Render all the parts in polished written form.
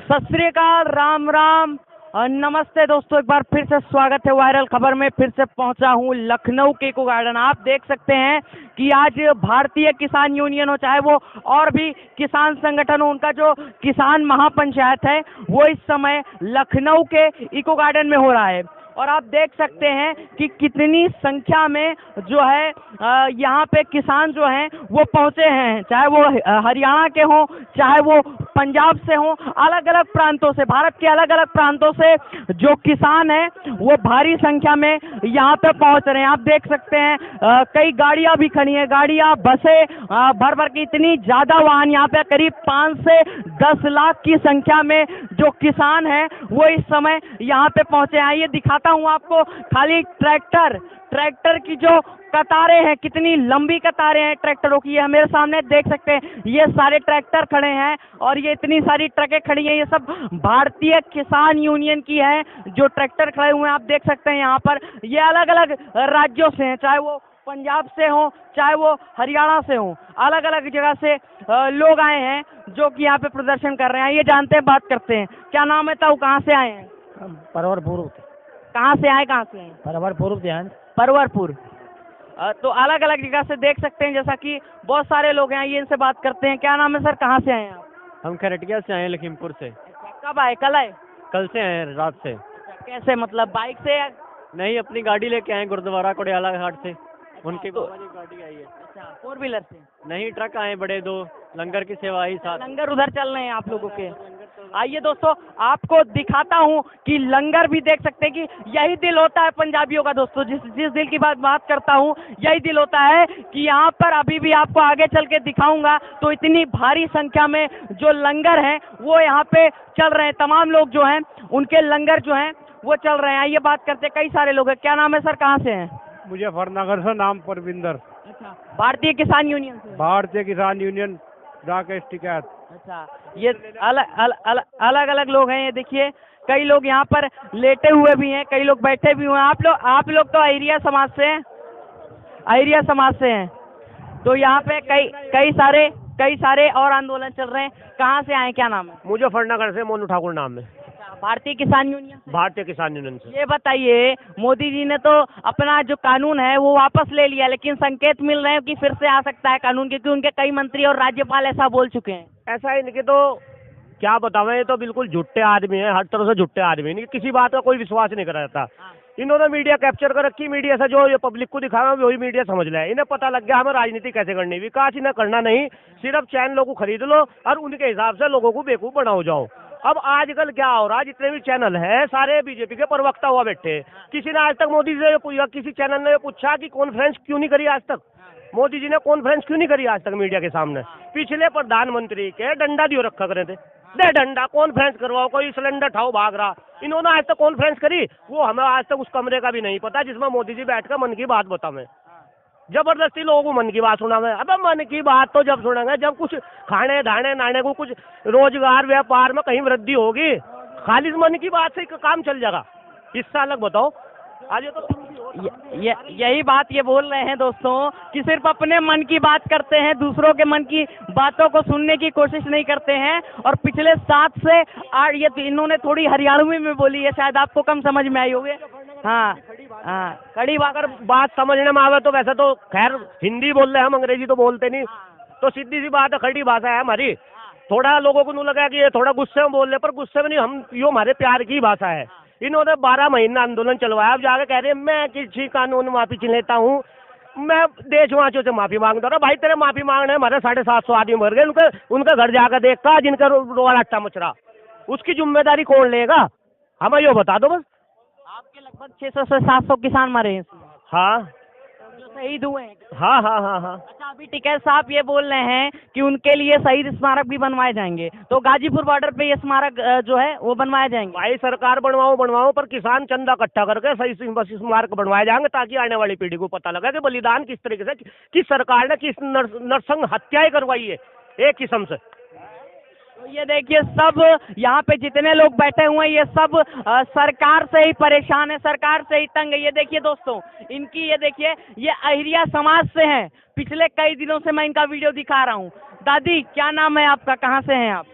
सत श्री अकाल, राम राम और नमस्ते दोस्तों। एक बार फिर से स्वागत है वायरल खबर में। फिर से पहुंचा हूं लखनऊ के इको गार्डन। आप देख सकते हैं कि आज भारतीय किसान यूनियन हो, चाहे वो और भी किसान संगठन हो, उनका जो किसान महापंचायत है वो इस समय लखनऊ के इको गार्डन में हो रहा है। और आप देख सकते हैं कि कितनी संख्या में जो है यहाँ पे किसान जो हैं वो पहुंचे हैं, चाहे वो हरियाणा के हों, चाहे वो पंजाब से हों, अलग अलग प्रांतों से, भारत के अलग अलग प्रांतों से जो किसान हैं वो भारी संख्या में यहाँ पे पहुंच रहे हैं। आप देख सकते हैं कई गाड़ियां भी खड़ी हैं, गाड़ियां, बसें, भर भर की इतनी ज्यादा वाहन यहाँ पे करीब 5 से 10 लाख की संख्या में जो किसान हैं वो इस समय यहाँ पे पहुंचे हैं। ये दिखाता हूँ आपको, खाली ट्रैक्टर की जो कतारें हैं, कितनी लंबी कतारें हैं ट्रैक्टरों की, ये मेरे सामने देख सकते हैं। ये सारे ट्रैक्टर खड़े हैं और ये इतनी सारी ट्रकें खड़ी हैं, ये सब भारतीय किसान यूनियन की है जो ट्रैक्टर खड़े हुए हैं। आप देख सकते हैं यहाँ पर ये अलग अलग राज्यों से हैं, चाहे वो पंजाब से हो, चाहे वो हरियाणा से हो, अलग अलग जगह से लोग आए हैं जो कि यहाँ पे प्रदर्शन कर रहे हैं। ये जानते हैं, बात करते हैं। क्या नाम है ताऊ, कहाँ से आए हैं? परवरपुर। कहाँ से आए, कहाँ से आए? परवरपुर ध्यान। परवरपुर। तो अलग अलग जगह से देख सकते हैं, जैसा कि बहुत सारे लोग हैं, ये इनसे बात करते हैं। क्या नाम है सर, कहाँ से आए हैं आप? हम खरटिया से आए हैं, लखीमपुर से। कब आए, कल आए? कल से आए हैं, रात से। कैसे, मतलब बाइक से या? नहीं, अपनी गाड़ी लेके आए गुरुद्वारा कोड़ियाला घाट से। उनकी तो गाड़ी आई है। अच्छा, 4 व्हीलर से? नहीं, ट्रक आए बड़े 2, लंगर की सेवा ही साथ। लंगर उधर चल रहे हैं आप लोगों के? आइए दोस्तों, आपको दिखाता हूं कि लंगर भी देख सकते हैं कि यही दिल होता है पंजाबियों का। दोस्तों, जिस दिल की बात करता हूं, यही दिल होता है कि यहाँ पर अभी भी आपको आगे चल के दिखाऊंगा तो इतनी भारी संख्या में जो लंगर हैं वो यहाँ पे चल रहे हैं। तमाम लोग जो हैं उनके लंगर जो हैं वो चल रहे हैं। आइए बात करते हैं, कई सारे लोग हैं। क्या नाम है सर, कहाँ से हैं? मुजफ्फरनगर से, नाम परविंदर। अच्छा, भारतीय किसान यूनियन से? भारतीय किसान यूनियन राकेश टिकैत। अच्छा, ये अलग अलग लोग हैं। ये देखिए, कई लोग यहाँ पर लेटे हुए भी हैं, कई लोग बैठे भी हुए हैं। आप लोग तो अहिरिया समाज से हैं? अहिरिया समाज से हैं। तो यहाँ पे कई सारे और आंदोलन चल रहे हैं। कहाँ से आए, क्या नाम है? मुजफ्फरनगर से, मोनू ठाकुर नाम है। भारतीय किसान यूनियन से? भारतीय किसान यूनियन से। ये बताइए, मोदी जी ने तो अपना जो कानून है वो वापस ले लिया, लेकिन संकेत मिल रहे हैं कि फिर से आ सकता है कानून, क्योंकि उनके कई मंत्री और राज्यपाल ऐसा बोल चुके हैं। ऐसा इनके तो क्या बतावें, ये तो बिल्कुल झुट्टे आदमी है, हर तरह से झुट्टे आदमी। इनकी किसी बात का कोई विश्वास नहीं करा जाता। इन्होंने मीडिया कैप्चर कर रखी, मीडिया से जो ये पब्लिक को दिखाना वही मीडिया समझ ले। इन्हें पता लग गया हमें राजनीति कैसे करनी, विकास इन्हें करना नहीं, सिर्फ चैनल लोगों को खरीद लो और उनके हिसाब से लोगों को बेवकूफ बनाओ जाओ। अब आजकल क्या हो रहा है, जितने भी चैनल है सारे बीजेपी के प्रवक्ता हुआ बैठे। किसी ने आज तक मोदी से किसी चैनल ने पूछा कि कॉन्फ्रेंस क्यों नहीं करी आज तक? मोदी जी ने कॉन्फ्रेंस क्यों नहीं करी आज तक मीडिया के सामने? पिछले प्रधानमंत्री के डंडा दियो रखा करे थे, दे डंडा, कॉन्फ्रेंस करवाओ, कोई सिलेंडर ठाओ भाग रहा। इन्होंने आज तक कॉन्फ्रेंस करी? वो हमें आज तक उस कमरे का भी नहीं पता जिसमें मोदी जी बैठकर मन की बात बतावे। जबरदस्ती लोगों को मन की बात सुनावे। अब मन की बात तो जब सुनेंगे जब कुछ खाने धाने नाने को, कुछ रोजगार व्यापार में कहीं वृद्धि होगी। खाली मन की बात से काम चल जाएगा, इससे अलग बताओ। आज तो यही बात ये बोल रहे हैं दोस्तों कि सिर्फ अपने मन की बात करते हैं, दूसरों के मन की बातों को सुनने की कोशिश नहीं करते हैं। और पिछले 7 से 8, ये तो इन्होंने थोड़ी हरियाणवी में बोली है, शायद आपको कम समझ में आई होगी। हाँ, कड़ी अगर बात समझने में आवे तो वैसे तो खैर हिंदी बोल रहे हैं, हम अंग्रेजी तो बोलते नहीं। तो सीधी सी बात है, खड़ी भाषा है हमारी। थोड़ा लोगों को नहीं लगा कि ये थोड़ा गुस्से में बोल रहे, पर गुस्से में नहीं, हम यो हमारे प्यार की भाषा है। इन्होंने 12 महीना आंदोलन चलवाया, अब जाके कह रहे हैं मैं किसी कानून माफी लेता हूँ, मैं देशवासियों से माफी मांगता हूँ। भाई तेरे माफी मांगने हमारे 750 आदमी मर गए, उनके घर जाकर देखता जिनका रोआ रट्टा मचरा, उसकी जिम्मेदारी कौन लेगा? हमें यो बता दो बस। आपके लगभग 600 से 700 किसान मरे हैं। हाँ, जो शहीद हुए हैं। हाँ हाँ हाँ हाँ। अच्छा, अभी टिकैत साहब ये बोल रहे हैं कि उनके लिए शहीद स्मारक भी बनवाए जाएंगे, तो गाजीपुर बॉर्डर पे ये स्मारक जो है वो बनवाए जाएंगे। भाई सरकार बनवाओ, पर किसान चंदा इकट्ठा करके सही स्मारक बनवाए जाएंगे, ताकि आने वाली पीढ़ी को पता लगे कि बलिदान किस तरीके से, किस सरकार ने किस नरसंग हत्याएं करवाई है एक किस्म से। तो ये देखिए, सब यहाँ पे जितने लोग बैठे हुए हैं ये सब सरकार से ही परेशान है, सरकार से ही तंग है। ये देखिए दोस्तों, इनकी ये देखिए, ये अहिरिया समाज से हैं। पिछले कई दिनों से मैं इनका वीडियो दिखा रहा हूँ। दादी, क्या नाम है आपका, कहाँ से हैं आप?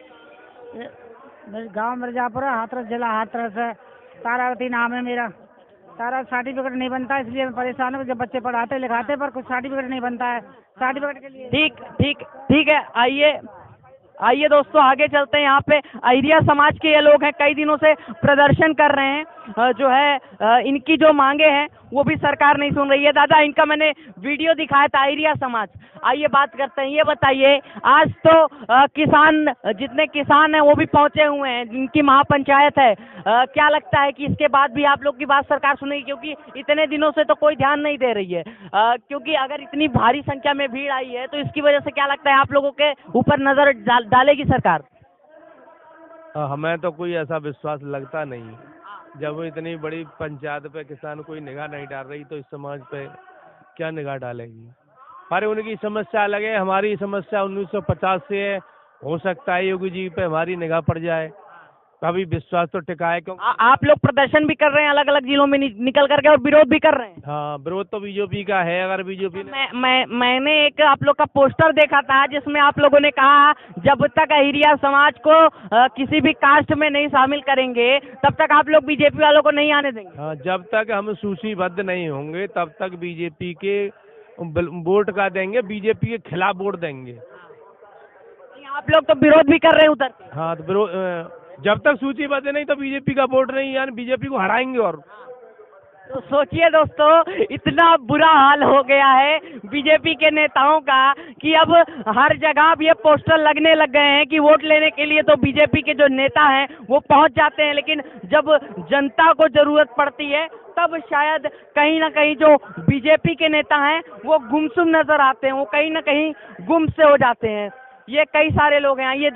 मेरे गांव मिर्जापुर है, हाथरस जिला हाथरस है। तारावती नाम है मेरा। तारा सर्टिफिकेट नहीं बनता, इसलिए मैं परेशान हूँ। जब बच्चे पढ़ाते लिखाते पर कुछ सर्टिफिकेट नहीं बनता है। सर्टिफिकेट के लिए ठीक ठीक ठीक है, आइए आइए दोस्तों आगे चलते हैं। यहाँ पे अहिरिया समाज के ये लोग हैं, कई दिनों से प्रदर्शन कर रहे हैं। जो है इनकी जो मांगे हैं वो भी सरकार नहीं सुन रही है। दादा, इनका मैंने वीडियो दिखाया था, अहिरिया समाज। आइए बात करते हैं। ये बताइए, आज तो किसान, जितने किसान हैं वो भी पहुंचे हुए हैं, जिनकी महापंचायत है। क्या लगता है कि इसके बाद भी आप लोग की बात सरकार सुनेगी? क्योंकि इतने दिनों से तो कोई ध्यान नहीं दे रही है। क्योंकि अगर इतनी भारी संख्या में भीड़ आई है तो इसकी वजह से क्या लगता है आप लोगों के ऊपर नजर डालेगी सरकार? हमें तो कोई ऐसा विश्वास लगता नहीं। जब इतनी बड़ी पंचायत पे किसान कोई निगाह नहीं डाल रही तो इस समाज पे क्या निगाह डालेगी? पर उनकी समस्या अलग है, हमारी समस्या 1950 से है। हो सकता है योगी जी पे हमारी निगाह पड़ जाए, कभी विश्वास तो टिका है। क्योंकि आप लोग प्रदर्शन भी कर रहे हैं अलग अलग जिलों में निकल करके, और विरोध भी कर रहे हैं। हाँ, विरोध तो बीजेपी का है। अगर बीजेपी ने मैंने एक आप लोग का पोस्टर देखा था जिसमें आप लोगों ने कहा जब तक अहिरिया समाज को किसी भी कास्ट में नहीं शामिल करेंगे तब तक आप लोग बीजेपी वालों को नहीं आने देंगे। हाँ, जब तक हम सूचीबद्ध नहीं होंगे तब तक बीजेपी के वोट का देंगे, बीजेपी के खिलाफ वोट देंगे। आप लोग तो विरोध भी कर रहे हैं उधर। हाँ, तो विरोध, जब तक सूचीबद्ध नहीं तो बीजेपी का वोट नहीं, यानी बीजेपी को हराएंगे। और तो सोचिए दोस्तों, इतना बुरा हाल हो गया है बीजेपी के नेताओं का कि अब हर जगह अब ये पोस्टर लगने लग गए हैं कि वोट लेने के लिए तो बीजेपी के जो नेता हैं वो पहुंच जाते हैं, लेकिन जब जनता को जरूरत पड़ती है तब शायद कहीं ना कहीं जो बीजेपी के नेता हैं वो गुमसुम नजर आते हैं, वो कहीं ना कहीं गुम से हो जाते हैं। ये कई सारे लोग हैं, ये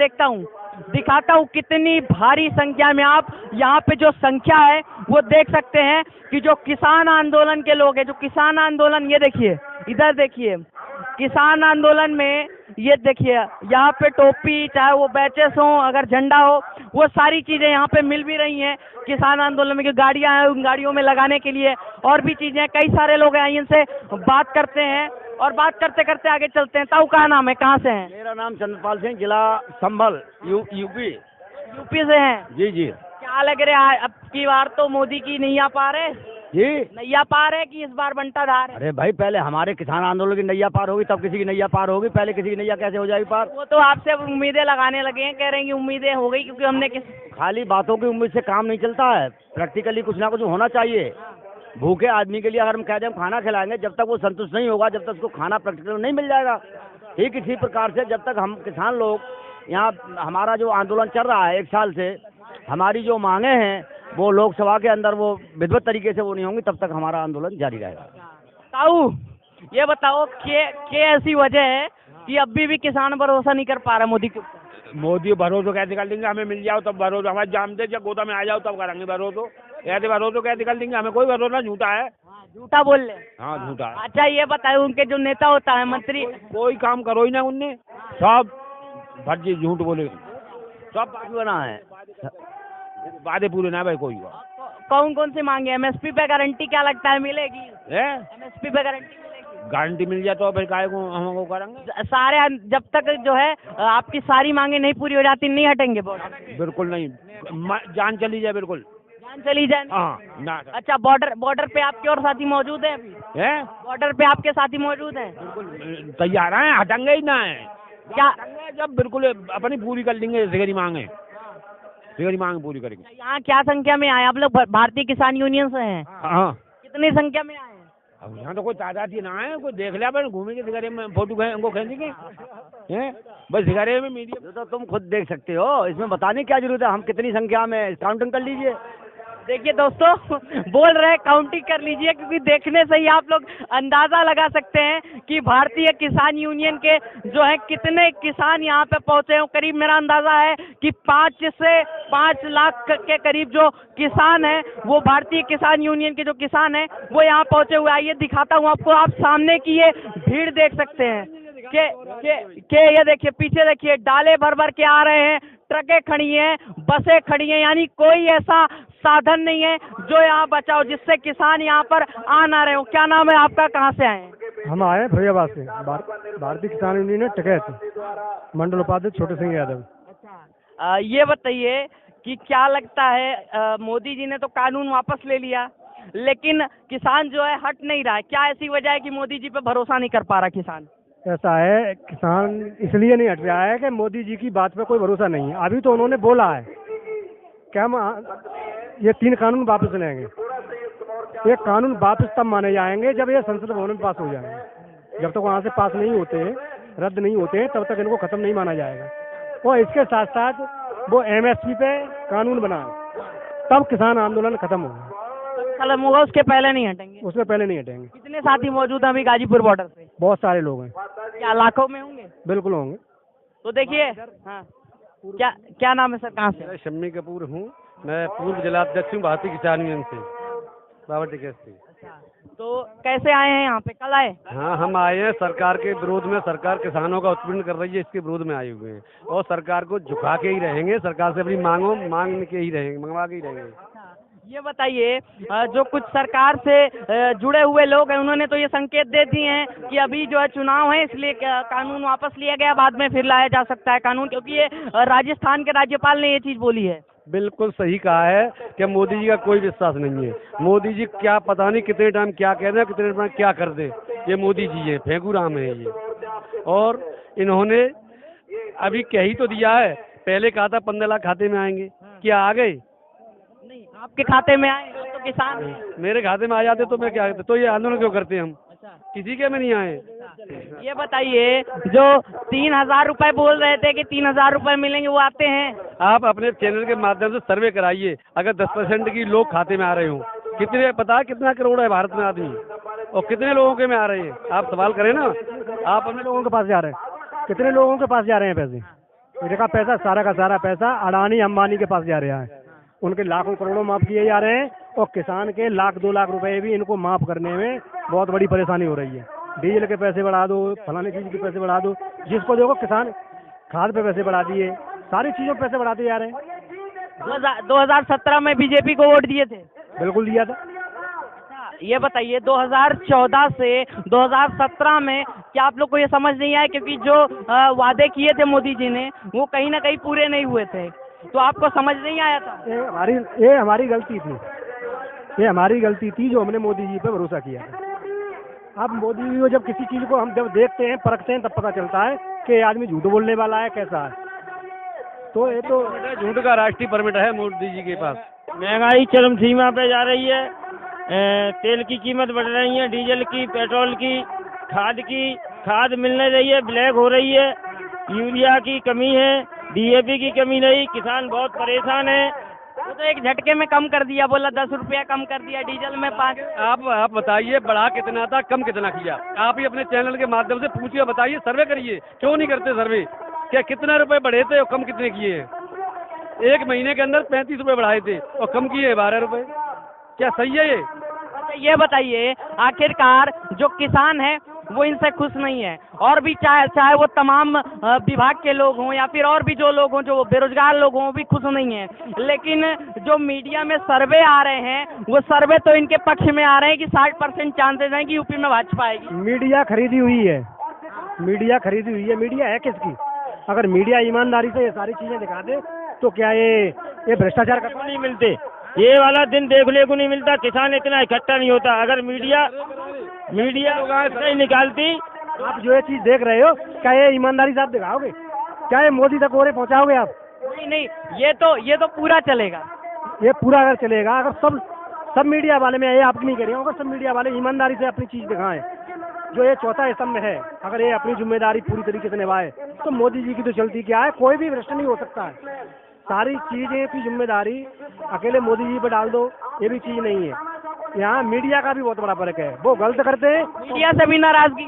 दिखाता हूँ कितनी भारी संख्या में। आप यहाँ पे जो संख्या है वो देख सकते हैं कि जो किसान आंदोलन के लोग हैं, जो किसान आंदोलन, ये देखिए, इधर देखिए, किसान आंदोलन में ये देखिए यहाँ पे टोपी, चाहे वो बैचेस हो, अगर झंडा हो, वो सारी चीजें यहाँ पे मिल भी रही हैं। किसान आंदोलन में जो गाड़ियां हैं उन गाड़ियों में लगाने के लिए और भी चीजें, कई सारे लोग हैं, इनसे बात करते हैं और बात करते करते आगे चलते हैं। ताऊ, का नाम है, कहाँ से हैं? मेरा नाम चंद्रपाल सिंह, जिला संभल, यूपी से हैं? जी जी। क्या लग रहा है अब की बार तो मोदी की नैया पार है? जी, नैया पार है कि इस बार बंटा धार है? अरे भाई, पहले हमारे किसान आंदोलन की नैया पार होगी तब किसी की नैया पार होगी। पहले किसी की नैया कैसे हो जाएगी पार? वो तो आपसे उम्मीदें लगाने लगे हैं, कह रहे हैं कि उम्मीदें हो गई क्योंकि हमने खाली बातों की उम्मीद से काम नहीं चलता है। प्रैक्टिकली कुछ ना कुछ होना चाहिए। भूखे आदमी के लिए अगर हम कह दें हम खाना खिलाएंगे, जब तक वो संतुष्ट नहीं होगा, जब तक उसको खाना प्रैक्टिकल नहीं मिल जाएगा। ठीक इसी प्रकार से जब तक हम किसान लोग यहाँ, हमारा जो आंदोलन चल रहा है 1 साल से, हमारी जो मांगे हैं वो लोकसभा के अंदर वो विधिवत तरीके से वो नहीं होंगी, तब तक हमारा आंदोलन जारी रहेगा। ताऊ, ये बताओ कि ऐसी वजह है कि अभी भी किसान भरोसा नहीं कर पा रहा मोदी के? मोदी भरोसा कैसे कर देंगे? हमें मिल जाओ तब भरोसा, हमारे जाम दे, जब गोदा में आ जाओ तब करेंगे भरोसा। ऐसे भरोसा कैसे कर देंगे? हमें कोई भरोसा, झूठा है। झूठा बोल ले? हाँ, झूठा है। अच्छा, ये बताए, उनके जो नेता होता है, मंत्री, कोई काम करो ही ना उनने, सब फर्जी झूठ बोले, सब बाकी बना है, वादे पूरे ना भाई कोई। कौन कौन सी मांगे? एमएसपी पे गारंटी क्या लगता है मिलेगी? एमएसपी पे गारंटी मिलेगी? गारंटी मिल जाए तो फिर काय को हम करेंगे? सारे, जब तक जो है आपकी सारी मांगे नहीं पूरी हो जाती नहीं हटेंगे बॉर्डर? बिल्कुल नहीं, जान चली जाए, बिल्कुल जान चली जाए। हाँ ना। अच्छा, बॉर्डर पे आपके और साथी मौजूद हैं अभी? बॉर्डर पे आपके साथी मौजूद हैं? बिल्कुल तैयार हैं, हटेंगे ही ना है क्या? जब बिल्कुल अपनी पूरी कर लेंगे, सिगरी मांगे पूरी करेंगे। यहाँ क्या संख्या में आए आप लोग? भारतीय किसान यूनियन से हैं? हाँ। कितनी संख्या में आए? अब यहाँ तो कोई तादाद ही ना है, कोई देख लिया पर घूमेंगे सिगरे में, फोटो उनको खींचेंगे बस सिगरे में। मीडिया तो तुम खुद देख सकते हो, इसमें बताने क्या जरूरत है? हम कितनी संख्या में, काउंटिंग कर लीजिए। देखिए दोस्तों, बोल रहे काउंटिंग कर लीजिए, क्योंकि देखने से ही आप लोग अंदाजा लगा सकते हैं कि भारतीय किसान यूनियन के जो है कितने किसान यहाँ पे पहुंचे हैं। करीब मेरा अंदाजा है कि 5 से 5 लाख के करीब जो किसान हैं वो भारतीय किसान यूनियन के जो किसान हैं वो यहाँ पहुंचे हुए। आइए दिखाता हूँ आपको, आप सामने की ये भीड़ देख सकते हैं के ये देखिए, पीछे देखिए, डाले भर भर के आ रहे हैं, ट्रकें खड़ी हैं, बसें खड़ी हैं, यानी कोई ऐसा साधन नहीं है जो यहाँ बचाओ जिससे किसान यहाँ पर आ ना रहे हो। क्या नाम है आपका, कहाँ से आए? हम आए फरीदाबाद से, भारतीय किसान यूनियन टिकैत, मंडल उपाध्यक्ष छोटे सिंह यादव। ये बताइए कि क्या लगता है, मोदी जी ने तो कानून वापस ले लिया, लेकिन किसान जो है हट नहीं रहा है। क्या ऐसी वजह है कि मोदी जी पे भरोसा नहीं कर पा रहा किसान? ऐसा है, किसान इसलिए नहीं हट रहा है कि मोदी जी की बात पे कोई भरोसा नहीं है। अभी तो उन्होंने बोला है कि हम ये 3 कानून वापस लेंगे। ये कानून वापस तब माने जाएंगे जब ये संसद भवन में पास हो जाएंगे। जब तक वहाँ से पास नहीं होते, रद्द नहीं होते, तब तक इनको खत्म नहीं माना जाएगा। और इसके साथ साथ वो MSP पे कानून बनाए, तब किसान आंदोलन खत्म होगा। कलम होगा, उसके पहले नहीं हटेंगे। उससे पहले नहीं हटेंगे। कितने साथी मौजूद हैं अभी गाजीपुर बॉर्डर पे? बहुत सारे लोग हैं। क्या लाखों में होंगे? बिल्कुल होंगे। तो देखिए, हाँ, क्या क्या नाम है सर, कहाँ से? मैं शम्मी कपूर हूँ। मैं पूर्व जिलाध्यक्ष हूँ भारतीय किसान यूनियन से, बाबा टिकैत से। तो कैसे आए हैं यहाँ पे, कल आए? हाँ, हम आए हैं सरकार के विरोध में। सरकार किसानों का उत्पीड़न कर रही है, इसके विरोध में आए हुए हैं। और सरकार को झुका के ही रहेंगे, सरकार से अपनी मांग के ही रहेंगे, मंगवा के ही रहेंगे। ये बताइए, जो कुछ सरकार से जुड़े हुए लोग हैं, उन्होंने तो ये संकेत दे दिए हैं कि अभी जो है चुनाव है, इसलिए कानून वापस लिया गया, बाद में फिर लाया जा सकता है कानून, क्योंकि ये राजस्थान के राज्यपाल ने ये चीज बोली है। बिल्कुल सही कहा है कि मोदी जी का कोई विश्वास नहीं है। मोदी जी क्या पता नहीं कितने टाइम क्या कह दें, कितने टाइम क्या कर दे। ये मोदी जी है, फेंकू राम है ये। और इन्होंने अभी कह ही तो दिया है, पहले कहा था 15 लाख खाते में आएंगे, क्या आ गए? नहीं, आपके खाते में आए तो किसान मेरे खाते में आ जाते तो मैं क्या करते? तो ये आंदोलन क्यों करते हम? किसी के में नहीं आए। ये बताइए, जो 3,000 रुपए बोल रहे थे कि 3,000 रुपए मिलेंगे, वो आते हैं? आप अपने चैनल के माध्यम से सर्वे कराइए, अगर 10% की लोग खाते में आ रहे हो, कितने पता है कितना करोड़ है भारत में आदमी, और कितने लोगों के में आ रहे हैं? आप सवाल करें ना। आप अपने लोगों के पास जा रहे हैं, कितने लोगों के पास जा रहे हैं पैसे? मेरे का पैसा, सारा का सारा पैसा अडानी अंबानी के पास जा रहा है। उनके लाखों करोड़ों माफ किए जा रहे हैं, और किसान के 1-2 लाख रुपए भी इनको माफ करने में बहुत बड़ी परेशानी हो रही है। डीजल के पैसे बढ़ा दो, फलाने चीज के पैसे बढ़ा दो, जिसको देखो किसान खाद पे पैसे बढ़ा दिए, सारी चीजों पे पैसे बढ़ाते जा रहे हैं। 2017 में बीजेपी को वोट दिए थे? बिल्कुल दिया था। ये बताइए, 2014 से 2017 में क्या आप लोग को ये समझ नहीं आया, क्योंकि जो वादे किए थे मोदी जी ने, वो कहीं ना कहीं पूरे नहीं हुए थे, तो आपको समझ नहीं आया था? ये हमारी गलती थी। ये हमारी गलती थी जो हमने मोदी जी पे भरोसा किया था। अब मोदी जी को जब किसी चीज को हम जब देखते हैं, परखते हैं, तब पता चलता है कि ये आदमी झूठ बोलने वाला है, कैसा है। तो ये तो झूठ का राष्ट्रीय परमिट है मोदी जी के पास। महंगाई चरम सीमा पे जा रही है, तेल की कीमत बढ़ रही है, डीजल की, पेट्रोल की, खाद मिल नहीं रही है, ब्लैक हो रही है, यूरिया की कमी है, DAP की कमी नहीं, किसान बहुत परेशान है। वो तो एक झटके में कम कर दिया, बोला 10 रुपया कम कर दिया, डीजल में 5। आप बताइए, बढ़ा कितना था, कम कितना किया? आप ही अपने चैनल के माध्यम से पूछिए, बताइए, सर्वे करिए। क्यों नहीं करते सर्वे? क्या कितने रुपए बढ़े थे और कम कितने किए हैं? 1 महीने के अंदर 35 रुपए बढ़ाए थे और कम किए 12 रुपए। क्या सही है ये? ये बताइए, आखिरकार जो किसान है वो इनसे खुश नहीं है, और भी चाहे वो तमाम विभाग के लोग हों या फिर और भी जो लोग हों, जो बेरोजगार लोग हों, वो भी खुश नहीं है। लेकिन जो मीडिया में सर्वे आ रहे हैं, वो सर्वे तो इनके पक्ष में आ रहे हैं कि 60% चांसेस हैं कि यूपी में भाजपा आएगी। मीडिया खरीदी हुई है, मीडिया खरीदी हुई है। मीडिया है किसकी? अगर मीडिया ईमानदारी से ये सारी चीजें दिखा दे, तो क्या ये भ्रष्टाचार का नहीं मिलते, ये वाला दिन देखने को नहीं मिलता, किसान इतना इकट्ठा नहीं होता। अगर मीडिया नहीं निकालती। आप जो ये चीज देख रहे हो, क्या ये ईमानदारी से आप दिखाओगे? क्या ये मोदी तक और पहुंचाओगे आप? नहीं, ये तो पूरा चलेगा। ये पूरा अगर चलेगा, अगर सब मीडिया वाले, मैं ये आप नहीं कह रही हूँ, अगर सब मीडिया वाले ईमानदारी से अपनी चीज दिखाएं, जो ये चौथा स्तंभ है, अगर ये अपनी जिम्मेदारी पूरी तरीके से निभाए, तो मोदी जी की तो चलती क्या है, कोई भी भ्रष्ट नहीं हो सकता है। सारी चीजें की जिम्मेदारी अकेले मोदी जी पर डाल दो, ये भी चीज नहीं है। यहाँ मीडिया का भी बहुत बड़ा फर्क है, वो गलत करते हैं। मीडिया से भी नाराजगी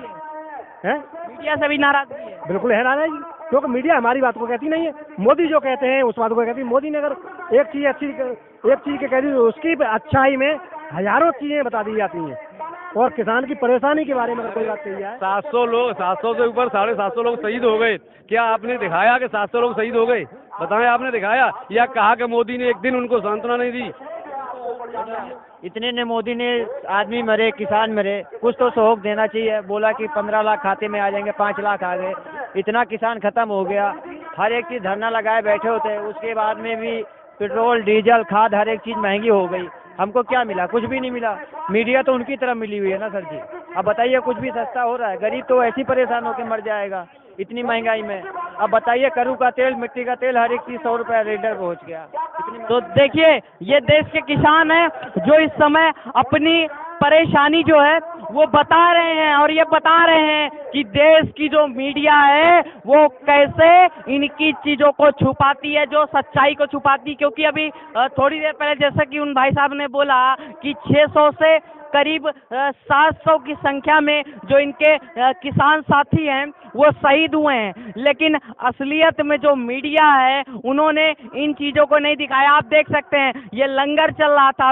है? मीडिया से भी नाराजगी है, बिल्कुल है नाराजगी, क्योंकि मीडिया हमारी बात को कहती नहीं है, मोदी जो कहते हैं उस बात को कहती है। मोदी ने अगर एक चीज के कह दी, उसकी अच्छाई में हजारों चीजें बता दी जाती हैं, और किसान की परेशानी के बारे में अगर कोई बात कही जाए। 700 से ऊपर 750 लोग शहीद हो गए। क्या आपने दिखाया कि 700 लोग शहीद हो गए? बताएं, आपने दिखाया या कहा कि मोदी ने एक दिन उनको सांत्वना नहीं दी? इतने ने मोदी ने आदमी मरे, किसान मरे, कुछ तो सहयोग देना चाहिए। बोला कि 15 लाख खाते में आ जाएंगे, 5 लाख आ गए, इतना किसान खत्म हो गया। हर एक चीज़ धरना लगाए बैठे होते हैं, उसके बाद में भी पेट्रोल डीजल खाद हर एक चीज़ महंगी हो गई। हमको क्या मिला? कुछ भी नहीं मिला। मीडिया तो उनकी तरफ मिली हुई है ना सर जी। अब बताइए कुछ भी सस्ता हो रहा है? गरीब तो ऐसे ही परेशान होकर मर जाएगा इतनी महंगाई में। अब बताइए करू का तेल, मिट्टी का तेल, हर एक चीज़ 100 रुपये लीटर पहुँच गया। तो देखिए ये देश के किसान हैं जो इस समय अपनी परेशानी जो है वो बता रहे हैं, और ये बता रहे हैं कि देश की जो मीडिया है वो कैसे इनकी चीजों को छुपाती है, जो सच्चाई को छुपाती। क्योंकि अभी थोड़ी देर पहले जैसा कि उन भाई साहब ने बोला कि 600 से करीब 700 की संख्या में जो इनके किसान साथी हैं वो शहीद हुए हैं, लेकिन असलियत में जो मीडिया है उन्होंने इन चीजों को नहीं दिखाया। आप देख सकते हैं ये लंगर चल रहा था,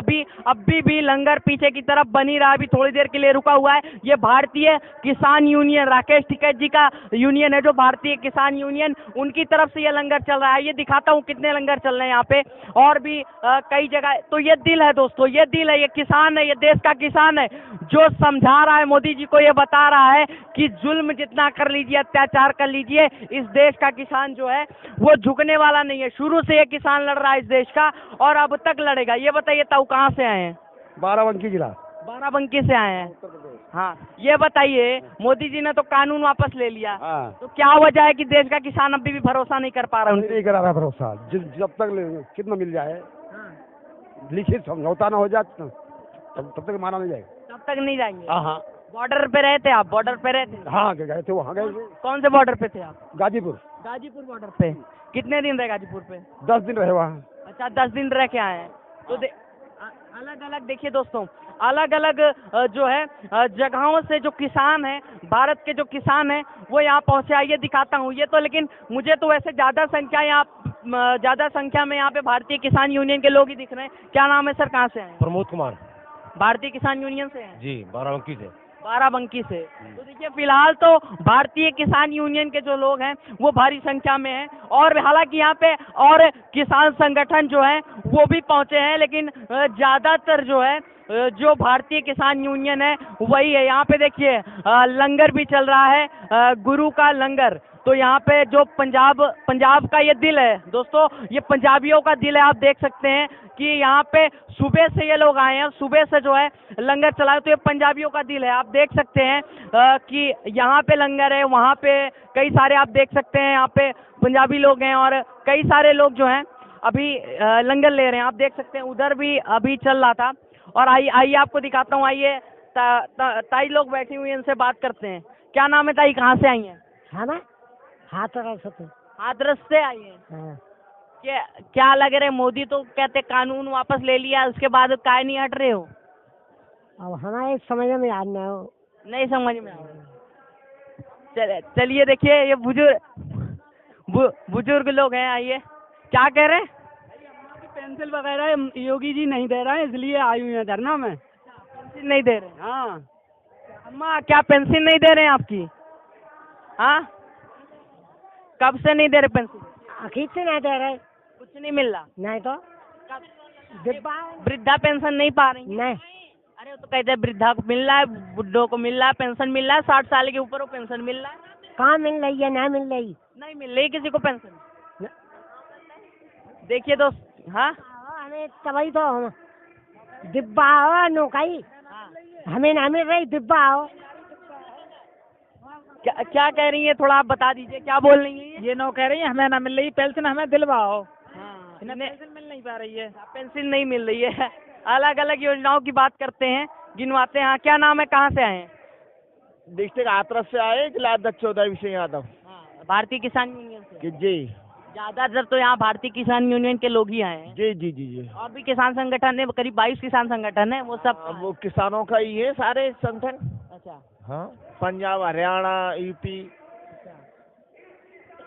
अभी भी लंगर पीछे की तरफ बनी रहा, अभी थोड़ी देर के लिए रुका हुआ है। ये भारतीय किसान यूनियन, राकेश टिकैत जी का यूनियन है जो भारतीय किसान यूनियन, उनकी तरफ से ये लंगर चल रहा है। ये दिखाता हूँ कितने लंगर चल रहे हैं यहाँ पे, और भी कई जगह। तो ये दिल है दोस्तों, ये दिल है, ये किसान है, ये देश का किसान है जो समझा रहा है मोदी जी को, ये बता रहा है कि जुल्म जितना कर लीजिए, अत्याचार कर लीजिए, इस देश का किसान जो है वो झुकने वाला नहीं है। शुरू से ये किसान लड़ रहा है इस देश का और अब तक लड़ेगा। ये बताइए ताऊ कहाँ से आए हैं? बाराबंकी जिला। बाराबंकी से आए हैं। हाँ, ये बताइए मोदी जी ने तो कानून वापस ले लिया, तो क्या वजह है कि देश का किसान अभी भी भरोसा नहीं कर पा रहा? नहीं करा रहा भरोसा। जब तक कितना मिल जाए, लिखित समझौता ना हो जाए तब तक माना नहीं जाएगा। तब तक नहीं जाएंगे। हाँ। बॉर्डर पे रहते आप? बॉर्डर पे रहते? हाँ गए थे, वहाँ गए थे। कौन से बॉर्डर पे थे आप? गाजीपुर। गाजीपुर बॉर्डर पे कितने दिन रहे गाजीपुर पे? 10 दिन रहे वहाँ। अच्छा, 10 दिन रह के आए हैं। तो अलग अलग देखिए दोस्तों, अलग अलग जो है जगहों से जो किसान हैं, भारत के जो किसान हैं वो यहाँ पहुँचे। आइए दिखाता हूँ। ये तो लेकिन मुझे तो वैसे ज़्यादा संख्या में यहाँ पे भारतीय किसान यूनियन के लोग ही दिख रहे हैं। क्या नाम है सर, कहाँ से हैं? प्रमोद कुमार। भारतीय किसान यूनियन से हैं जी, बाराबंकी से। बाराबंकी से। तो देखिए फिलहाल तो भारतीय किसान यूनियन के जो लोग हैं वो भारी संख्या में हैं, और हालांकि यहाँ पे और किसान संगठन जो है वो भी पहुंचे हैं, लेकिन ज्यादातर जो है जो भारतीय किसान यूनियन है वही है। यहाँ पे देखिए लंगर भी चल रहा है, गुरु का लंगर। तो यहाँ पे जो पंजाब का ये दिल है दोस्तों, ये पंजाबियों का दिल है। आप देख सकते हैं कि यहाँ पे सुबह से ये लोग आए हैं, सुबह से जो है लंगर चलाए, तो ये पंजाबियों का दिल है। आप देख सकते हैं कि यहाँ पे लंगर है, वहाँ पे कई सारे आप देख सकते हैं यहाँ पे पंजाबी लोग हैं, और कई सारे लोग जो हैं अभी लंगर ले रहे हैं। आप देख सकते हैं उधर भी अभी चल रहा था। और आइए आपको दिखाता हूँ। आइए ताई लोग बैठी हुई हैं, इनसे बात करते हैं। क्या नाम है ताई, कहाँ से आई हैं? है ना, हाथरस से आई हैं। क्या लग रहा है, मोदी तो कहते कानून वापस ले लिया, उसके बाद काहे नहीं हट रहे हो? अब हमारे समझ में याद नहीं समझ में आ रहा। चलिए देखिए ये बुजुर्ग लोग हैं। आइए, क्या कह रहे हैं? पेंसिल वगैरह योगी जी नहीं दे रहे हैं, इसलिए आई हुई है धरना में। पेंसिल नहीं दे रहे? हाँ। अम्मा क्या पेंसिल नहीं दे रहे हैं आपकी? हाँ, कब से नहीं दे रहे पेंसिल? आखिर से नहीं दे रहे। कुछ नहीं मिल रहा? नहीं तो वृद्धा पेंशन नहीं पा रही? नहीं। अरे वो तो कहते हैं वृद्धा को मिल रहा है, बुढ़ों को मिल रहा है, पेंशन मिल रहा है, 60 साल के ऊपर वो पेंशन मिल रहा है। कहाँ मिल रही है? नहीं मिल रही। नहीं मिल रही किसी को पेंशन। देखिए दोस्त, हाँ हमें तभी तो डिब्बा हो नौकरी, हमें नहीं मिल रही डिब्बा हो। क्या कह रही है, थोड़ा आप बता दीजिए, क्या बोल रही है? ये नो कह रही है हमें ना मिल रही पेंशन, हमें दिलवाओ। इन्हें पेंशन मिल नहीं पा रही है। पेंशन नहीं मिल रही है। अलग अलग योजनाओं की बात करते हैं, गिनवाते हैं। क्या नाम है, कहाँ से आए हैं? डिस्ट्रिक्ट हाथरस से आए, जिला अध्यक्ष चौधरी सिंह यादव। भारतीय किसान यूनियन से? जी। ज्यादातर तो यहाँ भारतीय किसान यूनियन के लोग ही आए हैं। जी जी जी जी। और भी किसान संगठन है, करीब 22 किसान संगठन है, वो सब वो किसानों का ही है सारे संगठन। अच्छा। हाँ, पंजाब, हरियाणा, यूपी।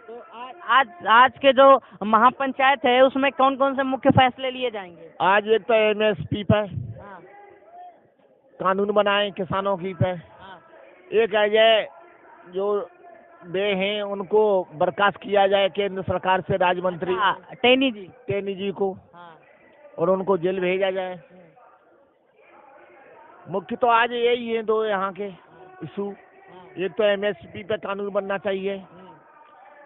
तो आज के जो महापंचायत है उसमें कौन कौन से मुख्य फैसले लिए जाएंगे? आज एक तो MSP पे कानून बनाए किसानों की पे। एक है ये जो वे हैं उनको बर्खास्त किया जाए केंद्र सरकार से, राज्य मंत्री टेनी जी को, और उनको जेल भेजा जाए। मुख्य तो आज यही है दो यहाँ के इशू। एक तो MSP पे कानून बनना चाहिए,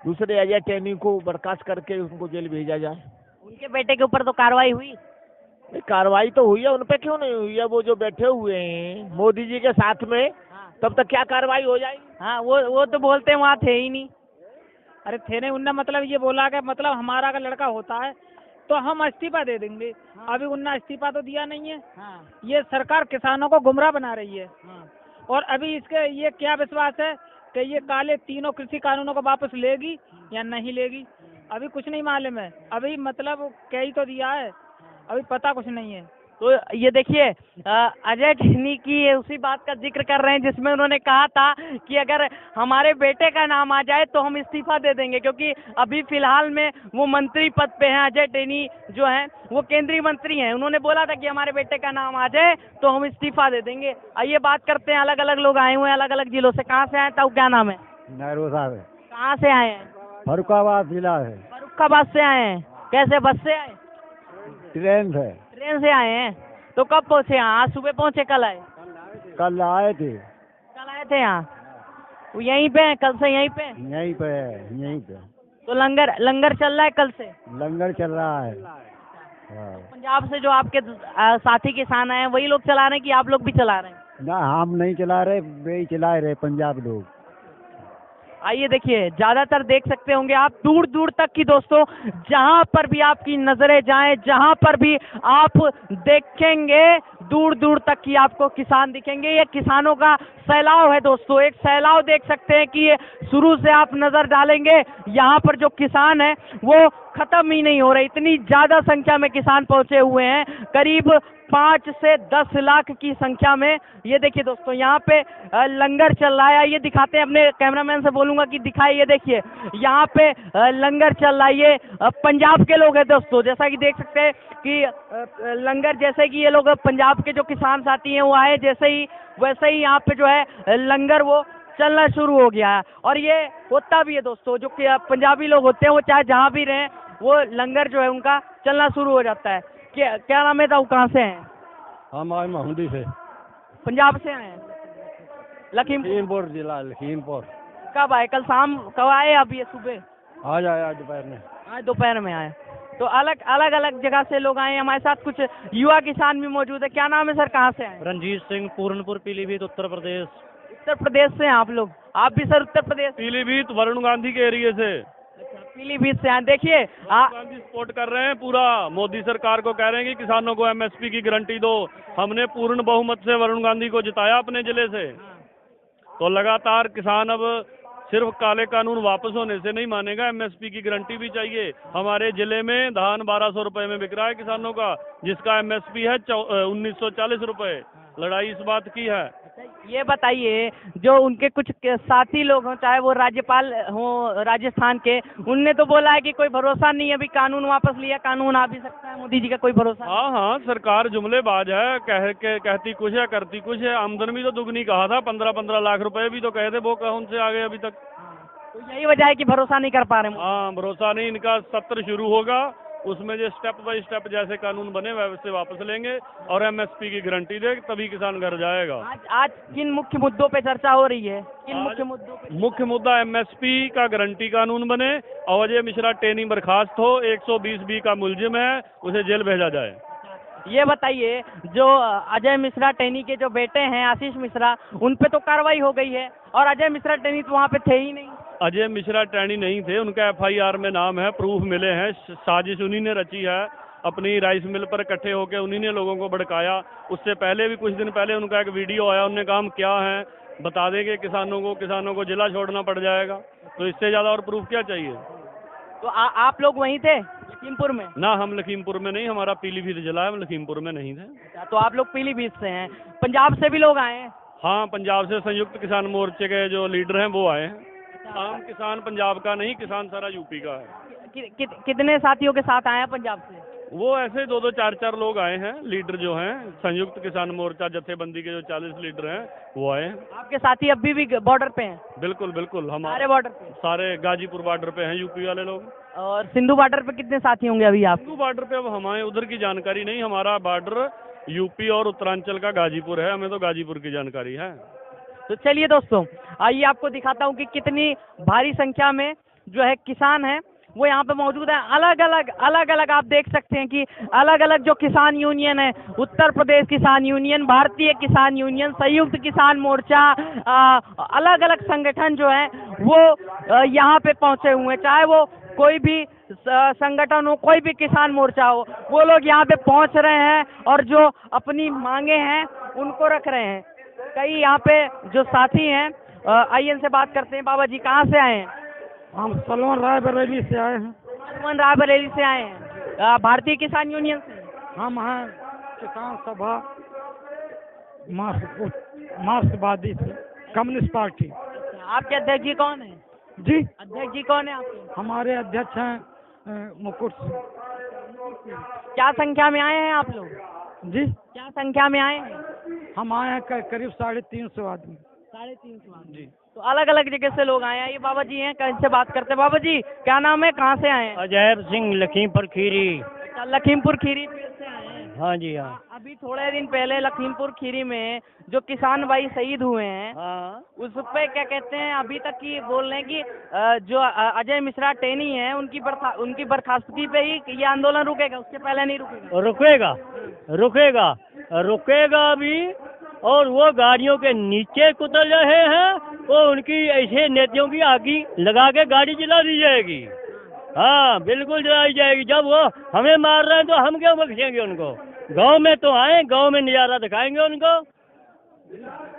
दूसरे अजय टेनी को बर्खास्त करके उनको जेल भेजा जाए। उनके बेटे के ऊपर तो कार्रवाई हुई। नहीं, कार्रवाई तो हुई है, उन पे क्यों नहीं हुई है? वो जो बैठे हुए हैं मोदी जी के साथ में, तब तक क्या कार्रवाई हो जाएगी? हाँ, वो तो बोलते हैं वहाँ थे ही नहीं। अरे थे नहीं, उनने मतलब ये बोला कि मतलब हमारा अगर लड़का होता है तो हम इस्तीफा दे देंगे। अभी उनने इस्तीफा तो दिया नहीं है। ये सरकार किसानों को गुमराह बना रही है। और अभी इसके ये क्या विश्वास है कि ये काले तीनों कृषि कानूनों को वापस लेगी या नहीं लेगी, अभी कुछ नहीं मालूम है। अभी मतलब कह ही तो दिया है, अभी पता कुछ नहीं है। तो ये देखिए अजय टेनी की ये उसी बात का जिक्र कर रहे हैं जिसमें उन्होंने कहा था कि अगर हमारे बेटे का नाम आ जाए तो हम इस्तीफा दे देंगे, क्योंकि अभी फिलहाल में वो मंत्री पद पे हैं। अजय टेनी जो हैं वो केंद्रीय मंत्री हैं। उन्होंने बोला था कि हमारे बेटे का नाम आ जाए तो हम इस्तीफा दे देंगे। आइए बात करते हैं, अलग अलग लोग आए हुए हैं अलग अलग जिलों से। कहाँ से आए ताऊ, क्या नाम है? नरोदा से। कहाँ से आए हैं? फरुखाबाद जिला है। फर्रुखाबाद से आए हैं। कैसे, बस से आए? ट्रेन से। ट्रेन से आए हैं। तो कब पहुँचे यहाँ? आज सुबह पहुँचे, कल आए? कल आए थे। कल आए थे यहाँ? वो यहीं पे हैं, कल से यहीं पे? यहीं पे है, यहीं पे। तो लंगर चल रहा है कल से? लंगर चल रहा है। पंजाब से जो आपके साथी किसान आए हैं वही लोग चला रहे हैं कि आप लोग भी चला रहे हैं? ना, हम नहीं चला रहे, वे ही चला रहे पंजाब लोग। आइए देखिए, ज्यादातर देख सकते होंगे आप दूर दूर तक की दोस्तों, जहां पर भी आपकी नजरें जाएं, जहां पर भी आप देखेंगे दूर दूर तक की आपको किसान दिखेंगे। ये किसानों का सैलाव है दोस्तों, एक सैलाव देख सकते हैं कि ये शुरू से आप नजर डालेंगे यहाँ पर जो किसान है वो खत्म ही नहीं हो रहे। इतनी ज्यादा संख्या में किसान पहुंचे हुए हैं, करीब 5 से 10 लाख की संख्या में। ये देखिए दोस्तों, यहाँ पे लंगर चल रहा है। ये दिखाते हैं, अपने कैमरामैन से बोलूंगा कि दिखाए। ये देखिए यहाँ पे लंगर चल रहा है। ये पंजाब के लोग हैं दोस्तों, जैसा कि देख सकते हैं कि लंगर, जैसे कि ये लोग पंजाब के जो किसान साथी हैं वो आए जैसे ही, वैसे ही यहाँ पे जो है लंगर वो चलना शुरू हो गया है। और ये होता भी है दोस्तों, जो कि पंजाबी लोग होते हैं वो चाहे जहाँ भी रहें वो लंगर जो है उनका चलना शुरू हो जाता है। क्या नाम है ताऊ, कहाँ से हैं? हम आए महूदी से। पंजाब से आए हैं? लखीमपुर जिला, लखीमपुर। कब आए? कल शाम? कब आए? अब ये सुबह? आज आया दोपहर में। आज दोपहर में आए। तो अलग अलग जगह से लोग आए हैं। हमारे साथ कुछ युवा किसान भी मौजूद है। क्या नाम है सर, कहाँ से आए? रंजीत सिंह, पूरनपुर, पीलीभीत, उत्तर प्रदेश। उत्तर प्रदेश से हैं आप लोग? आप भी सर उत्तर प्रदेश? पीलीभीत, वरुण गांधी के एरिया से। पीलीभीत से आए। देखिए गांधी सपोर्ट कर रहे हैं पूरा, मोदी सरकार को कह रहे हैं कि किसानों को एमएसपी की गारंटी दो। हमने पूर्ण बहुमत से वरुण गांधी को जिताया अपने जिले से। तो लगातार किसान अब सिर्फ काले कानून वापस होने से नहीं मानेगा, एमएसपी की गारंटी भी चाहिए। हमारे जिले में धान 1200 रुपए में बिक रहा है किसानों का, जिसका एमएसपी है 1940 रुपए। लड़ाई इस बात की है। ये बताइए, जो उनके कुछ साथी लोग हों, चाहे वो राज्यपाल हो राजस्थान के, उनने तो बोला है कि कोई भरोसा नहीं है, अभी कानून वापस लिया, कानून आ भी सकता है, मोदी जी का कोई भरोसा नहीं। हाँ, सरकार जुमलेबाज है, कहती कुछ है करती कुछ है। आमदनी तो दुगनी कहा था, 15-15 लाख रुपए भी तो कहे थे, वो कौन से आ गए अभी तक। तो यही वजह है कि भरोसा नहीं कर पा रहे। हाँ, भरोसा नहीं। इनका सत्र शुरू होगा, उसमें जो स्टेप बाय स्टेप जैसे कानून बने वैसे वापस लेंगे और एमएसपी की गारंटी दे, तभी किसान घर जाएगा। आज किन मुख्य मुद्दों पे चर्चा हो रही है? किन मुख्य मुद्दों पे? मुख्य मुद्दा एमएसपी का गारंटी कानून बने और अजय मिश्रा टेनी बर्खास्त हो, 120B का मुलजिम है उसे जेल भेजा जाए। ये बताइए, जो अजय मिश्रा टेनी के जो बेटे हैं आशीष मिश्रा, उन पे तो कार्रवाई हो गई है और अजय मिश्रा टेनी तो वहाँ पे थे ही नहीं। अजय मिश्रा टेनी नहीं थे, उनका FIR में नाम है, प्रूफ मिले हैं। साजिश उन्हीं ने रची है, अपनी राइस मिल पर इकट्ठे होकर उन्हीं ने लोगों को भड़काया। उससे पहले भी कुछ दिन पहले उनका एक वीडियो आया, उन्होंने कहा हम क्या हैं बता देंगे किसानों को जिला छोड़ना पड़ जाएगा। तो इससे ज़्यादा और प्रूफ क्या चाहिए। तो आप लोग वहीं थे लखीमपुर में? ना, हम लखीमपुर में नहीं, हमारा पीलीभीत जिला है, हम लखीमपुर में नहीं थे। तो आप लोग पीलीभीत से हैं। पंजाब से भी लोग आए हैं? हाँ, पंजाब से संयुक्त किसान मोर्चे के जो लीडर हैं वो आए हैं। आम किसान पंजाब का नहीं, किसान सारा यूपी का है। कितने साथियों के साथ आए हैं पंजाब से? वो ऐसे 2-2, 4-4 लोग आए हैं। लीडर जो हैं संयुक्त किसान मोर्चा जत्थेबंदी के जो 40 लीडर हैं वो आए हैं। आपके साथी अभी भी बॉर्डर पे हैं? बिल्कुल बिल्कुल, हम सारे बॉर्डर पे? सारे गाजीपुर बॉर्डर पे हैं यूपी वाले लोग। और सिंधु बॉर्डर पे कितने साथी होंगे अभी आप? सिंधु बॉर्डर पे अब हमारे उधर की जानकारी नहीं, हमारा बॉर्डर यूपी और उत्तरांचल का गाजीपुर है, हमें तो गाजीपुर की जानकारी है। तो चलिए दोस्तों, आइए आपको दिखाता हूँ कि कितनी भारी संख्या में जो है किसान हैं वो यहाँ पे मौजूद है। अलग अलग आप देख सकते हैं कि अलग अलग जो किसान यूनियन है, उत्तर प्रदेश किसान यूनियन, भारतीय किसान यूनियन, संयुक्त किसान मोर्चा, अलग अलग संगठन जो है वो यहाँ पे पहुंचे हुए हैं। चाहे वो कोई भी संगठन हो, कोई भी किसान मोर्चा हो, वो लोग यहाँ पे पहुंच रहे हैं और जो अपनी मांगे हैं उनको रख रहे हैं। कई यहाँ पे जो साथी हैं, आइए इनसे बात करते हैं। बाबा जी कहाँ से आए हैं? हम सलमान रायबरेली से आए हैं। सलमान रायबरेली से आए हैं, भारतीय किसान यूनियन से। हम हैं किसान सभा मार्क्सवादी से, कम्युनिस्ट पार्टी। आपके अध्यक्ष जी कौन है? जी, अध्यक्ष जी कौन है आपके? हमारे अध्यक्ष हैं मुकुट सिंह। क्या संख्या में आए हैं आप लोग? जी, क्या संख्या में आए हैं? हम आए हैं करीब 350 आदमी। 350 आदमी जी। तो अलग अलग जगह से लोग आए हैं। ये बाबा जी हैं, इनसे बात करते हैं। बाबा जी क्या नाम है, कहाँ से आए हैं? अजैब सिंह, लखीमपुर खीरी। अच्छा, लखीमपुर खीरी से आए हैं। हाँ जी हाँ। अभी थोड़े दिन पहले लखीमपुर खीरी में जो किसान भाई शहीद हुए हैं, हाँ। उस पे क्या कहते हैं, अभी तक की बोल रहे हैं कि जो अजय मिश्रा टेनी है उनकी बर्खास्तगी पे ही ये आंदोलन रुकेगा, उसके पहले नहीं रुकेगा। रुकेगा रुकेगा रुकेगा भी। और वो गाड़ियों के नीचे कुतर रहे हैं, वो उनकी ऐसे नेताओं की आगी लगा के गाड़ी जला दी जाएगी। हाँ बिल्कुल जलाई जाएगी। जब वो हमें मार रहे हैं तो हम क्यों बख्शेंगे उनको? गांव में तो आए, गांव में नज़ारा दिखाएंगे उनको।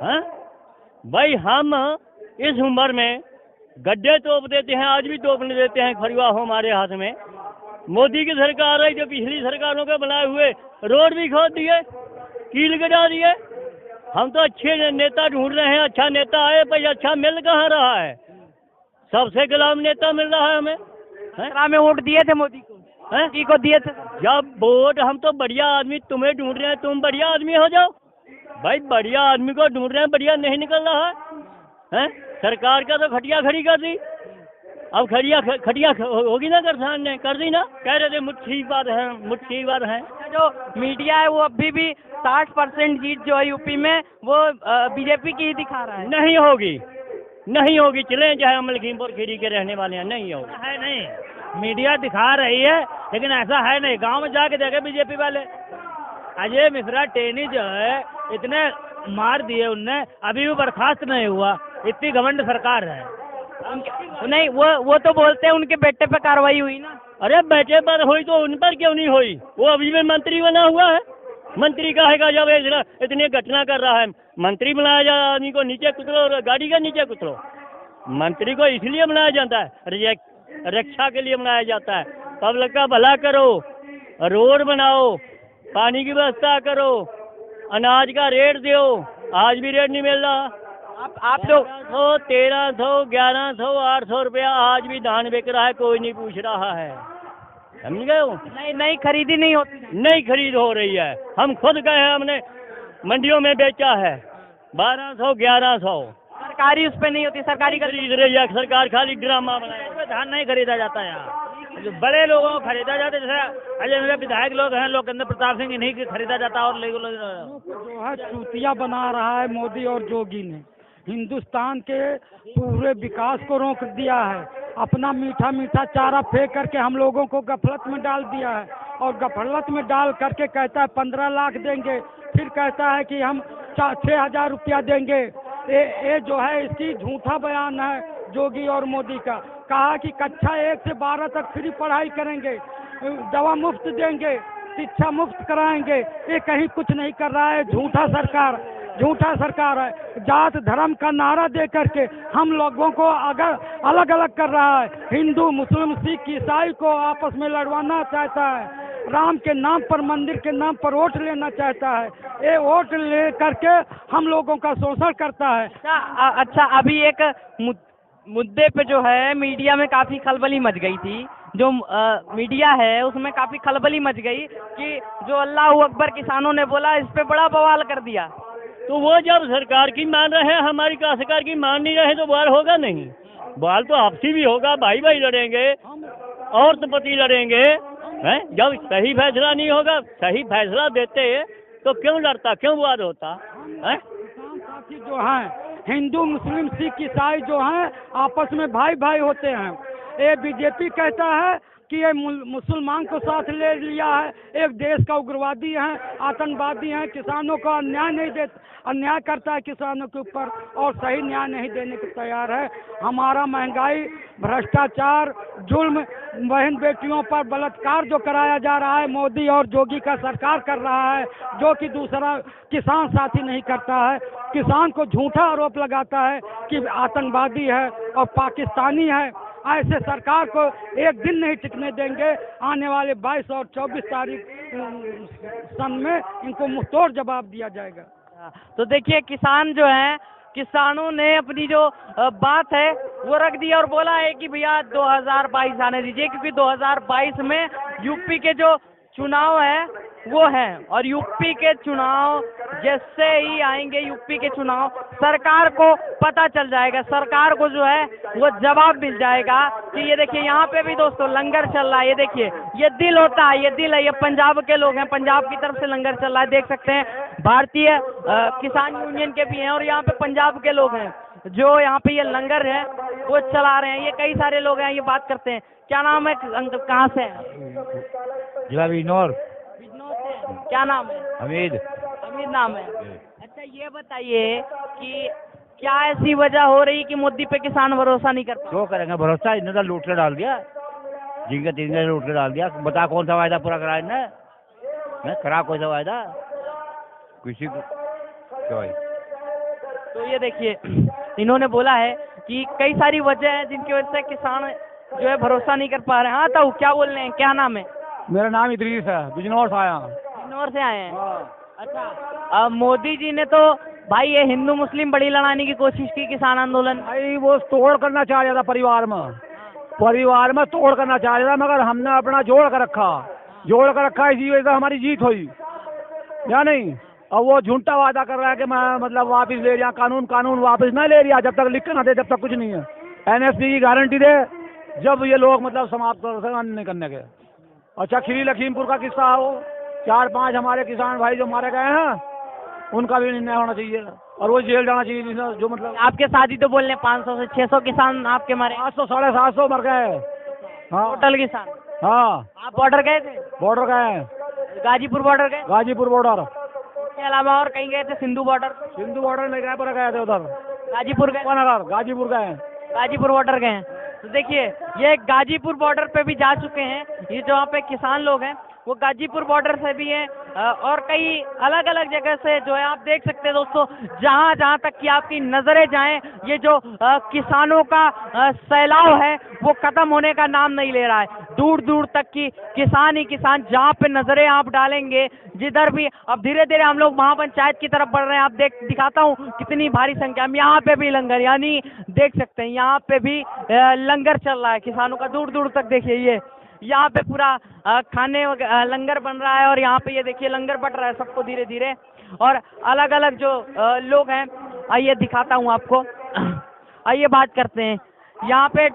हाँ भाई, हम इस उम्र में गड्ढे तोप देते हैं, आज भी तोपने देते हैं, खरीवा हो हमारे हाथ में। मोदी की सरकार है जो पिछली सरकारों के बनाए हुए रोड भी खोद दिए, कील गिरा दिए। हम तो अच्छे नेता ढूंढ रहे हैं, अच्छा नेता आए, भाई अच्छा मिल कहाँ रहा है? सबसे गुलाम नेता मिल रहा है हमें। में वोट दिए थे मोदी को दिए थे। जब वोट, हम तो बढ़िया आदमी तुम्हें ढूंढ रहे हैं, तुम बढ़िया आदमी हो जाओ। भाई बढ़िया आदमी को ढूंढ रहे हैं, बढ़िया नहीं निकल रहा है। सरकार का तो खटिया खड़ी कर दी, अब खटिया होगी ना, किसान ने कर दी ना। कह रहे थे मुट्ठी बार है। जो मीडिया है वो अभी भी 60% जीत जो है यूपी में वो बीजेपी की ही दिखा रहा है। नहीं होगी चले चाहे हम लखीमपुर खीरी के रहने वाले हैं, नहीं होगी। है नहीं, मीडिया दिखा रही है लेकिन ऐसा है नहीं। गांव में जाके देखे बीजेपी वाले, अजय मिश्रा टेनी जो है इतने मार दिए उनने, अभी भी बर्खास्त नहीं हुआ। इतनी घमंड सरकार है। नहीं, वो तो बोलते हैं उनके बेटे पे कार्रवाई हुई ना। अरे बेटे पर हुई तो उन पर क्यों नहीं हुई? वो अभी भी मंत्री बना हुआ है। मंत्री कहेगा जब इतनी घटना कर रहा है, मंत्री बनाया जाए आदमी को नीचे कुचलो और गाड़ी के नीचे कुचलो। मंत्री को इसलिए बनाया जाता है, रक्षा के लिए बनाया जाता है। पब्लिक का भला करो, रोड बनाओ, पानी की व्यवस्था करो, अनाज का रेट दो, आज भी रेट नहीं मिल रहा। आप लोग 1300, 1100, 800 रुपया आज भी धान बिक रहा है, कोई नहीं पूछ रहा है। समझ गए हो? नहीं खरीदी नहीं होती, नहीं खरीद हो रही है। हम खुद गए हैं, हमने मंडियों में बेचा है 1200, 1100। सरकारी उस पे नहीं होती, सरकारी खरीद रही है सरकार, खाली ड्रामा बनाए। धान नहीं खरीदा जाता यहाँ, जो बड़े लोगों को खरीदा जाता है। जैसे अजय मेरे विधायक लोग हैं, लोकेंद्र प्रताप सिंह, इन्हीं खरीदा जाता। और जो है चूतिया बना रहा है मोदी और जोगी ने, हिंदुस्तान के पूरे विकास को रोक दिया है। अपना मीठा मीठा चारा फेंक करके हम लोगों को गफलत में डाल दिया है, और गफलत में डाल करके कहता है 15 लाख देंगे, फिर कहता है कि हम 6,000 रुपया देंगे। ये जो है इसकी झूठा बयान है जोगी और मोदी का। कहा कि कक्षा 1 से 12 तक फ्री पढ़ाई करेंगे, दवा मुफ्त देंगे, शिक्षा मुफ्त कराएंगे। ये कहीं कुछ नहीं कर रहा है, झूठा सरकार है। जात धर्म का नारा दे करके हम लोगों को अगर अलग अलग कर रहा है। हिंदू, मुस्लिम, सिख, ईसाई को आपस में लड़वाना चाहता है। राम के नाम पर, मंदिर के नाम पर वोट लेना चाहता है। ये वोट ले करके हम लोगों का शोषण करता है। अच्छा, अभी एक मुद्दे पे जो है मीडिया में काफी खलबली मच गई थी। जो मीडिया है उसमें काफी खलबली मच गई कि जो अल्लाह अकबर किसानों ने बोला, इस पे बड़ा बवाल कर दिया। तो वो जब सरकार की मान रहे हैं, हमारी सरकार की मान नहीं रहे तो बवाल होगा नहीं। बवाल तो आपसी भी होगा, भाई भाई लड़ेंगे और तो पति लड़ेंगे हैं। जब सही फैसला नहीं होगा, सही फैसला देते तो क्यों लड़ता, क्यों बवाल होता है? साथी जो हैं हिंदू, मुस्लिम, सिख, ईसाई जो हैं आपस में भाई भाई होते हैं। ये बीजेपी कहता है कि ये मुसलमान को साथ ले लिया है, एक देश का उग्रवादी है, आतंकवादी है, किसानों का अन्याय करता है किसानों के ऊपर और सही न्याय नहीं देने को तैयार है। हमारा महंगाई, भ्रष्टाचार, जुल्म, बहन बेटियों पर बलात्कार जो कराया जा रहा है मोदी और योगी का सरकार कर रहा है, जो कि दूसरा किसान साथी नहीं करता है। किसान को झूठा आरोप लगाता है कि आतंकवादी है और पाकिस्तानी है। ऐसे सरकार को एक दिन नहीं टिकने देंगे। आने वाले 22 और 24 तारीख सन में इनको मुंहतोड़ जवाब दिया जाएगा। तो देखिए किसान जो है, किसानों ने अपनी जो बात है वो रख दी और बोला है कि भैया 2022 आने दीजिए, क्योंकि 2022 में यूपी के जो चुनाव है वो है और यूपी के चुनाव जैसे ही आएंगे, यूपी के चुनाव सरकार को पता चल जाएगा, सरकार को जो है वो जवाब मिल जाएगा कि ये देखिए यहाँ पे भी दोस्तों लंगर चल रहा है। ये देखिए ये दिल होता है, ये दिल है, ये पंजाब के लोग हैं, पंजाब की तरफ से लंगर चल रहा है, देख सकते हैं। भारतीय किसान यूनियन के भी हैं और यहाँ पे पंजाब के लोग हैं जो यहाँ पे ये लंगर है वो चला रहे हैं। ये कई सारे लोग हैं, ये बात करते हैं। क्या नाम है अंकल, कहाँ से हैं? जिला बिजनौर। क्या नाम है? हमीद। हमीद नाम है। अच्छा ये बताइए कि क्या ऐसी वजह हो रही कि मोदी पे किसान भरोसा नहीं कर पा? क्यों करेंगे भरोसा? इन्होंने तो लूट के डाल दिया, जिनके तीन ने लूट के डाल दिया। बता कौन सा वायदा पूरा करा इन्हें? करा कोई सा वायदा किसी को क्या है? तो ये देखिए इन्होंने बोला है कि कई सारी वजह है जिनकी वजह से किसान जो है भरोसा नहीं कर पा रहे हैं। हाँ तो क्या बोल रहे हैं, क्या नाम है? मेरा नाम इदरीस है, बिजनौर से आया। बिजनौर से आए हैं? अच्छा। मोदी जी ने तो भाई ये हिंदू मुस्लिम बड़ी लड़ाने की कोशिश की, किसान आंदोलन भाई वो तोड़ करना चाह रहा था, परिवार में तोड़ करना चाह रहा था, मगर हमने अपना जोड़ कर रखा इसी वजह से हमारी जीत हुई या नहीं। अब वो झूठा वादा कर रहा है कि मैं मतलब वापस ले लिया, कानून वापस नहीं ले लिया, जब तक लिख के ना दे जब तक कुछ नहीं है। NSP की गारंटी दे जब ये लोग मतलब समाप्त नहीं करने के। अच्छा खीरी लखीमपुर का किस्सा हो, 4-5 हमारे किसान भाई जो मारे गए हैं उनका भी निर्णय होना चाहिए और वो जेल जाना चाहिए। जो मतलब आपके साथ ही तो बोल रहे हैं 500 से 600 किसान आपके मारे? 800 750 मर गए। हाँ टोटल किसान। हाँ। आप बॉर्डर गए थे? बॉर्डर गए, गाजीपुर बॉर्डर गए? गाजीपुर बॉर्डर के अलावा और कहीं गए थे? सिंधु बॉर्डर नहीं गए, पर गए थे उधर गाजीपुर गए? गाजीपुर गए, गाजीपुर बॉर्डर गए हैं। तो देखिए ये गाजीपुर बॉर्डर पे भी जा चुके हैं। ये जो वहाँ पे किसान लोग हैं वो गाजीपुर बॉर्डर से भी हैं और कई अलग अलग जगह से जो है आप देख सकते हैं दोस्तों। जहाँ तक कि आपकी नजरें जाएं, ये जो किसानों का सैलाव है वो खत्म होने का नाम नहीं ले रहा है। दूर दूर तक की किसान ही किसान, जहाँ पे नजरें आप डालेंगे जिधर भी। अब धीरे धीरे हम लोग महापंचायत की तरफ बढ़ रहे हैं। आप दिखाता हूँ कितनी भारी संख्या में यहाँ पे भी लंगर, यानी देख सकते हैं यहाँ पे भी लंगर चल रहा है किसानों का। दूर दूर तक देखिए ये यहाँ पे पूरा खाने लंगर बन रहा है और यहाँ पे ये देखिए लंगर बट रहा है सबको धीरे धीरे। और अलग अलग जो लोग हैं, आइए दिखाता हूँ आपको। आइए बात करते हैं। यहाँ पे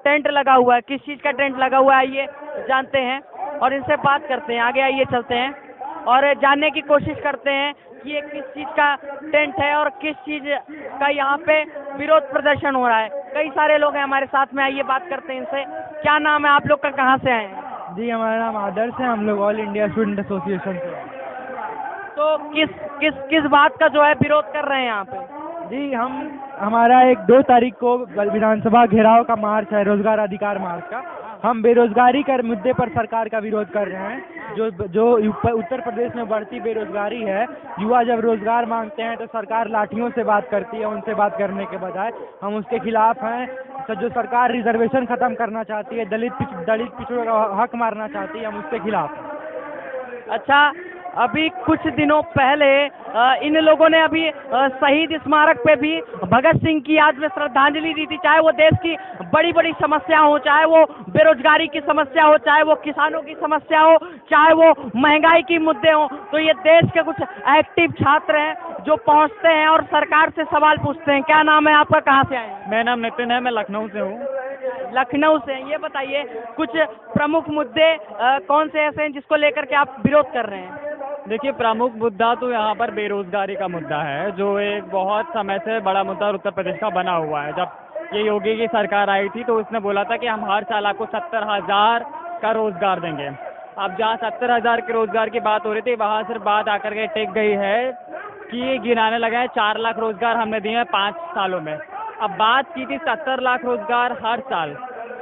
टेंट लगा हुआ है, किस चीज़ का टेंट लगा हुआ है आइए जानते हैं और इनसे बात करते हैं। आगे आइए चलते हैं और जानने की कोशिश करते हैं कि ये किस चीज़ का टेंट है और किस चीज़ का यहाँ पे विरोध प्रदर्शन हो रहा है। कई सारे लोग हैं हमारे साथ में, आइए बात करते हैं इनसे। क्या नाम है आप लोग का, कहाँ से आए हैं? जी हमारा नाम आदर्श है, हम लोग ऑल इंडिया स्टूडेंट एसोसिएशन से। तो किस बात का जो है विरोध कर रहे हैं यहाँ पे? जी हमारा 2 तारीख को विधानसभा घेराव का मार्च है, रोजगार अधिकार मार्च का। हम बेरोजगारी के मुद्दे पर सरकार का विरोध कर रहे हैं। जो उत्तर प्रदेश में बढ़ती बेरोजगारी है, युवा जब रोजगार मांगते हैं तो सरकार लाठियों से बात करती है, उनसे बात करने के बजाय। हम उसके खिलाफ हैं। तो जो सरकार रिजर्वेशन खत्म करना चाहती है, दलित पिछड़ों का हक मारना चाहती है, हम उसके खिलाफ हैं। अच्छा, अभी कुछ दिनों पहले इन लोगों ने अभी शहीद स्मारक पे भी भगत सिंह की याद में श्रद्धांजलि दी थी। चाहे वो देश की बड़ी बड़ी समस्या हो, चाहे वो बेरोजगारी की समस्या हो, चाहे वो किसानों की समस्या हो, चाहे वो महंगाई की मुद्दे हो, तो ये देश के कुछ एक्टिव छात्र हैं जो पहुंचते हैं और सरकार से सवाल पूछते हैं। क्या नाम है आपका, कहाँ से आए हैं? मेरा नाम नितिन है, मैं लखनऊ से हूँ। लखनऊ से। ये बताइए कुछ प्रमुख मुद्दे कौन से ऐसे हैं जिसको लेकर के आप विरोध कर रहे हैं? देखिए प्रमुख मुद्दा तो यहाँ पर बेरोजगारी का मुद्दा है, जो एक बहुत समय से बड़ा मुद्दा उत्तर प्रदेश का बना हुआ है। जब ये योगी की सरकार आई थी तो उसने बोला था कि हम हर साल आपको 70,000 का रोजगार देंगे। अब जहाँ 70,000 के रोजगार की बात हो रही थी वहाँ सिर्फ बात आकर के टिक गई है कि ये गिनाने लगा है 4 लाख रोजगार हमने दिए हैं 5 सालों में। अब बात की थी 70 लाख रोजगार हर साल,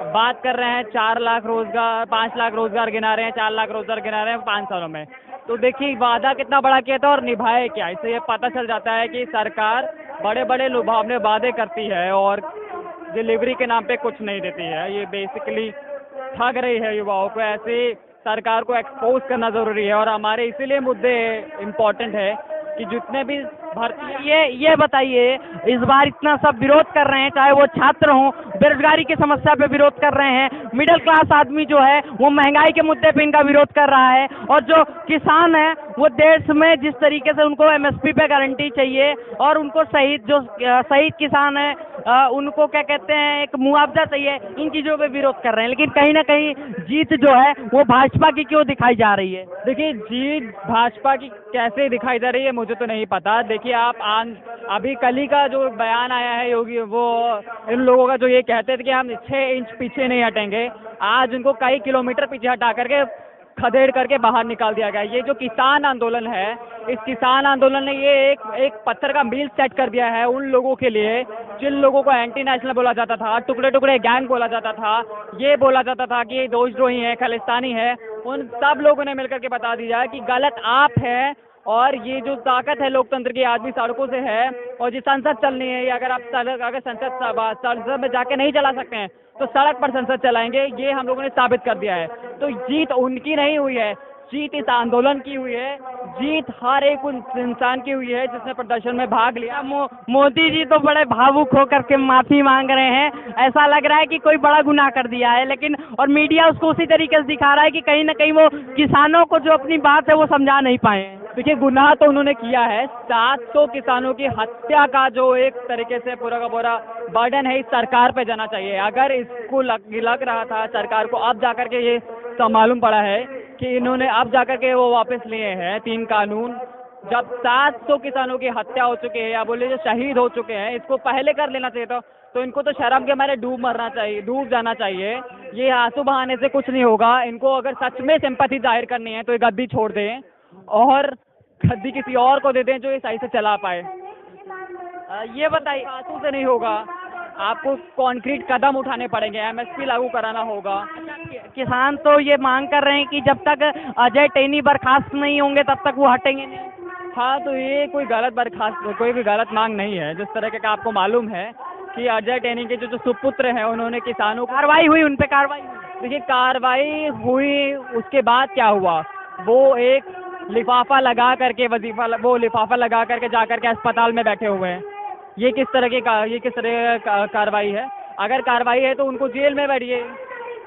अब बात कर रहे हैं 4 लाख रोजगार, 5 लाख रोजगार गिना रहे हैं, 4 लाख रोजगार गिना रहे हैं 5 सालों में। तो देखिए वादा कितना बड़ा किया था और निभाए क्या। इससे ये पता चल जाता है कि सरकार बड़े बड़े लुभावने वादे करती है और डिलीवरी के नाम पे कुछ नहीं देती है। ये बेसिकली ठग रही है युवाओं को। ऐसे सरकार को एक्सपोज करना जरूरी है और हमारे इसीलिए मुद्दे इम्पोर्टेंट है कि जितने भी भर्ती। ये बताइए, इस बार इतना सब विरोध कर रहे हैं, चाहे वो छात्र हों, बेरोजगारी की समस्या पे विरोध कर रहे हैं, मिडिल क्लास आदमी जो है वो महंगाई के मुद्दे पे इनका विरोध कर रहा है, और जो किसान है वो देश में जिस तरीके से उनको एमएसपी पे गारंटी चाहिए और उनको शहीद किसान है उनको क्या कहते हैं एक मुआवजा चाहिए, इन चीज़ों पे विरोध कर रहे हैं। लेकिन कहीं ना कहीं जीत जो है वो भाजपा की क्यों दिखाई जा रही है? देखिए जीत भाजपा की कैसे दिखाई जा रही है मुझे तो नहीं पता। देखिए आप अभी कल ही का जो बयान आया है योगी, वो इन लोगों का जो ये कहते थे कि हम 6 इंच पीछे नहीं हटेंगे, आज उनको कई किलोमीटर पीछे हटा करके खदेड़ करके बाहर निकाल दिया गया। ये जो किसान आंदोलन है, इस किसान आंदोलन ने ये एक पत्थर का मील सेट कर दिया है उन लोगों के लिए जिन लोगों को एंटी नेशनल बोला जाता था, टुकड़े टुकड़े गैंग बोला जाता था, ये बोला जाता था कि ये देशद्रोही है, खालिस्तानी है। उन सब लोगों ने मिलकर के बता दिया कि गलत आप है और ये जो ताकत है लोकतंत्र की आज भी सड़कों से है। और जो संसद चलनी है, अगर आप अगर संसद में जाके नहीं चला सकते हैं तो सड़क पर संसद चलाएंगे, ये हम लोगों ने साबित कर दिया है। तो जीत उनकी नहीं हुई है, जीत इस आंदोलन की हुई है, जीत हर एक उन इंसान की हुई है जिसने प्रदर्शन में भाग लिया। मोदी जी तो बड़े भावुक होकर के माफी मांग रहे हैं, ऐसा लग रहा है कि कोई बड़ा गुनाह कर दिया है, लेकिन और मीडिया उसको उसी तरीके से दिखा रहा है कि कहीं ना कहीं वो किसानों को जो अपनी बात है वो समझा नहीं पाए। देखिए गुनाह तो उन्होंने किया है, 700 किसानों की हत्या का जो एक तरीके से पूरा का पूरा बर्डन है इस सरकार पे जाना चाहिए। अगर इसको लग रहा था सरकार को, अब जाकर के ये मालूम पड़ा है कि इन्होंने अब जाकर के वो वापस लिए हैं 3 कानून। जब 700 किसानों की हत्या हो चुकी है या बोले जो शहीद हो चुके हैं, इसको पहले कर लेना चाहिए था। तो इनको तो शर्म के मारे डूब जाना चाहिए। ये आंसू बहाने से कुछ नहीं होगा। इनको अगर सच में सिंपैथी जाहिर करनी है तो ये गद्दी छोड़ दें और गद्दी किसी और को दे दें जो ये सही से चला पाए। ये बताइए, आंसू से नहीं होगा, आपको कॉन्क्रीट कदम उठाने पड़ेंगे, एमएसपी लागू कराना होगा। किसान तो ये मांग कर रहे हैं कि जब तक अजय टेनी बर्खास्त नहीं होंगे तब तक वो हटेंगे नहीं। हाँ, तो ये कोई भी गलत मांग नहीं है। जिस तरह का आपको मालूम है कि अजय टेनी के जो सुपुत्र हैं उन्होंने किसानों कार्रवाई हुई, उन पे कार्रवाई। देखिए कार्रवाई हुई, उसके बाद क्या हुआ, वो एक लिफाफा लगा करके लिफाफा लगा करके जा करके अस्पताल में बैठे हुए हैं। ये किस तरह की कार्रवाई है? अगर कार्रवाई है तो उनको जेल में बैठिए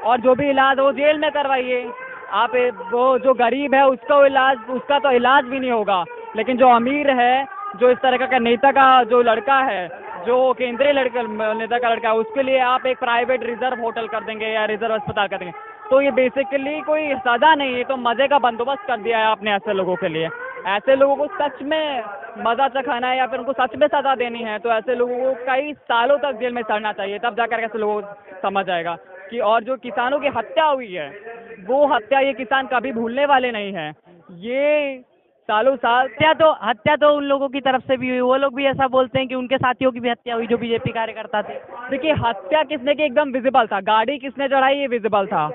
और जो भी इलाज हो जेल में करवाइए। आप वो जो गरीब है उसका तो इलाज भी नहीं होगा, लेकिन जो अमीर है, जो इस तरह का नेता का जो लड़का है, जो केंद्रीय नेता का लड़का है, उसके लिए आप एक प्राइवेट रिजर्व होटल कर देंगे या रिजर्व अस्पताल कर देंगे। तो ये बेसिकली कोई सजा नहीं है, तो मजे का बंदोबस्त कर दिया है आपने ऐसे लोगों के लिए। ऐसे लोगों को सच में मजा चखाना है या फिर उनको सच में सजा देनी है तो ऐसे लोगों को कई सालों तक जेल में सड़ना चाहिए, तब जाकर ऐसे लोगों को समझ आएगा कि। और जो किसानों की हत्या हुई है वो हत्या ये किसान कभी भूलने वाले नहीं है। ये सालों साल हत्या तो उन लोगों की तरफ से भी हुई। वो लोग भी ऐसा बोलते हैं कि उनके साथियों की भी हत्या हुई जो बीजेपी कार्यकर्ता थे। देखिए हत्या किसने की एकदम विजिबल था, गाड़ी किसने चढ़ाई ये विजिबल था,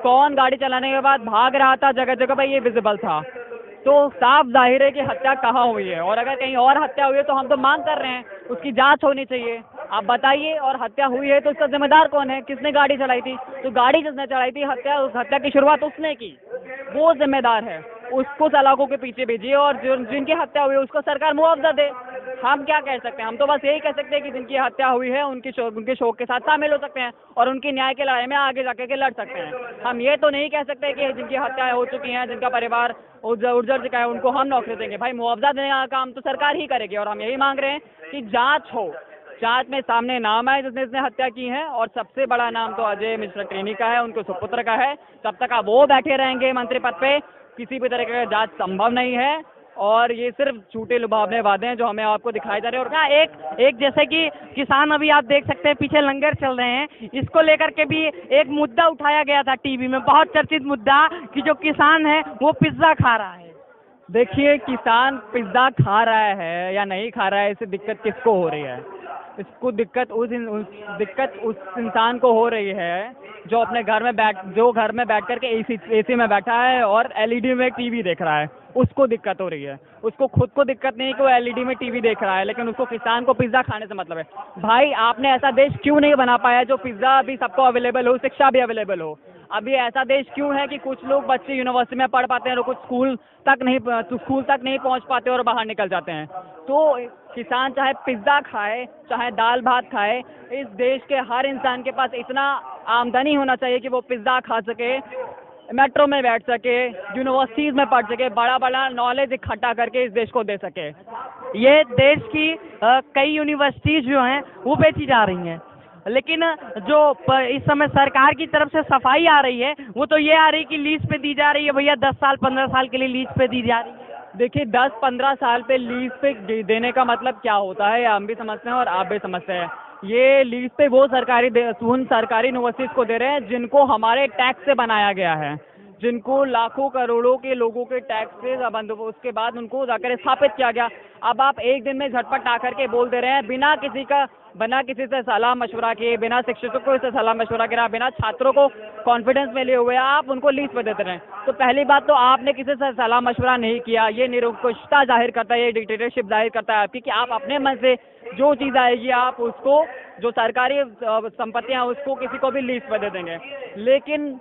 कौन गाड़ी चलाने के बाद भाग रहा था जगह जगह पर ये विजिबल था। तो साफ जाहिर है कि हत्या कहाँ हुई है, और अगर कहीं और हत्या हुई है तो हम तो मांग कर रहे हैं उसकी जांच होनी चाहिए। आप बताइए, और हत्या हुई है तो इसका जिम्मेदार कौन है, किसने गाड़ी चलाई थी? तो गाड़ी जिसने चलाई थी, उस हत्या की शुरुआत उसने की, वो जिम्मेदार है। उसको सलाखों के पीछे भेजिए और जिनकी हत्या हुई है उसको सरकार मुआवजा दे। हम क्या कह सकते हैं? हम तो बस यही कह सकते हैं कि जिनकी हत्या हुई है उनके शोक के साथ शामिल हो सकते हैं और उनकी न्याय के लड़ाई में आगे जाकर के लड़ सकते हैं। हम ये तो नहीं कह सकते कि जिनकी हत्याएं हो चुकी हैं, जिनका परिवार उजड़ चुका है, उनको हम नौकरी देंगे। भाई मुआवजा देने का काम तो सरकार ही करेगी। और हम यही मांग रहे हैं कि जांच हो, जांच में सामने नाम आए जिसने हत्या की है, और सबसे बड़ा नाम तो अजय मिश्रा टेनी का है, उनके सुपुत्र का है। तब तक आप वो बैठे रहेंगे मंत्री पद पे, किसी भी तरह का जांच संभव नहीं है। और ये सिर्फ झूठे लुभावने वादे हैं जो हमें आपको दिखाए जा रहे हैं। और एक जैसे कि किसान, अभी आप देख सकते हैं पीछे लंगर चल रहे हैं, इसको लेकर के भी एक मुद्दा उठाया गया था टीवी में, बहुत चर्चित मुद्दा कि जो किसान है वो पिज्जा खा रहा है। देखिए, किसान पिज्जा खा रहा है या नहीं खा रहा है, इससे दिक्कत किसको हो रही है? इसको दिक्कत उस इंसान को हो रही है जो अपने घर में बैठ करके एसी में बैठा है और एलईडी में टीवी देख रहा है, उसको दिक्कत हो रही है। उसको खुद को दिक्कत नहीं कि वो एलईडी में टीवी देख रहा है, लेकिन उसको किसान को पिज्जा खाने से मतलब है। भाई, आपने ऐसा देश क्यों नहीं बना पाया जो पिज्जा भी सबको अवेलेबल हो, शिक्षा भी अवेलेबल हो? अभी ऐसा देश क्यों है कि कुछ लोग बच्चे यूनिवर्सिटी में पढ़ पाते हैं और कुछ स्कूल तक नहीं पहुंच पाते और बाहर निकल जाते हैं? तो किसान चाहे पिज्जा खाए, चाहे दाल भात खाए, इस देश के हर इंसान के पास इतना आमदनी होना चाहिए कि वो पिज्जा खा सके, मेट्रो में बैठ सके, यूनिवर्सिटीज में पढ़ सके, बड़ा बड़ा नॉलेज इकट्ठा करके इस देश को दे सके। ये देश की कई यूनिवर्सिटीज जो हैं वो बेची जा रही हैं, लेकिन जो इस समय सरकार की तरफ से सफाई आ रही है वो तो ये आ रही कि लीज पे दी जा रही है। भैया 10 साल 15 साल के लिए लीज पे दी जा रही है। देखिए, 10-15 साल पे लीज पे देने का मतलब क्या होता है, हम भी समझते हैं और आप भी समझते हैं। ये लीज पे वो सरकारी यूनिवर्सिटीज को दे रहे हैं जिनको हमारे टैक्स से बनाया गया है, जिनको लाखों करोड़ों के लोगों के टैक्स से उसके बाद उनको जाकर स्थापित किया गया। अब आप एक दिन में झटपट आकर के बोल दे रहे हैं बिना किसी से सलाह मशवरा किए, बिना शिक्षकों से सलाह मशवरा किया, बिना छात्रों को कॉन्फिडेंस में लिए हुए आप उनको लीज पे देते रहे। तो पहली बात तो आपने किसी से सलाह मशवरा नहीं किया, ये निरंकुशता जाहिर करता है, ये डिक्टेटरशिप जाहिर करता है आपकी, कि आप अपने मन से जो चीज़ आएगी आप उसको, जो सरकारी संपत्तियाँ उसको किसी को भी लीज पे दे देंगे। लेकिन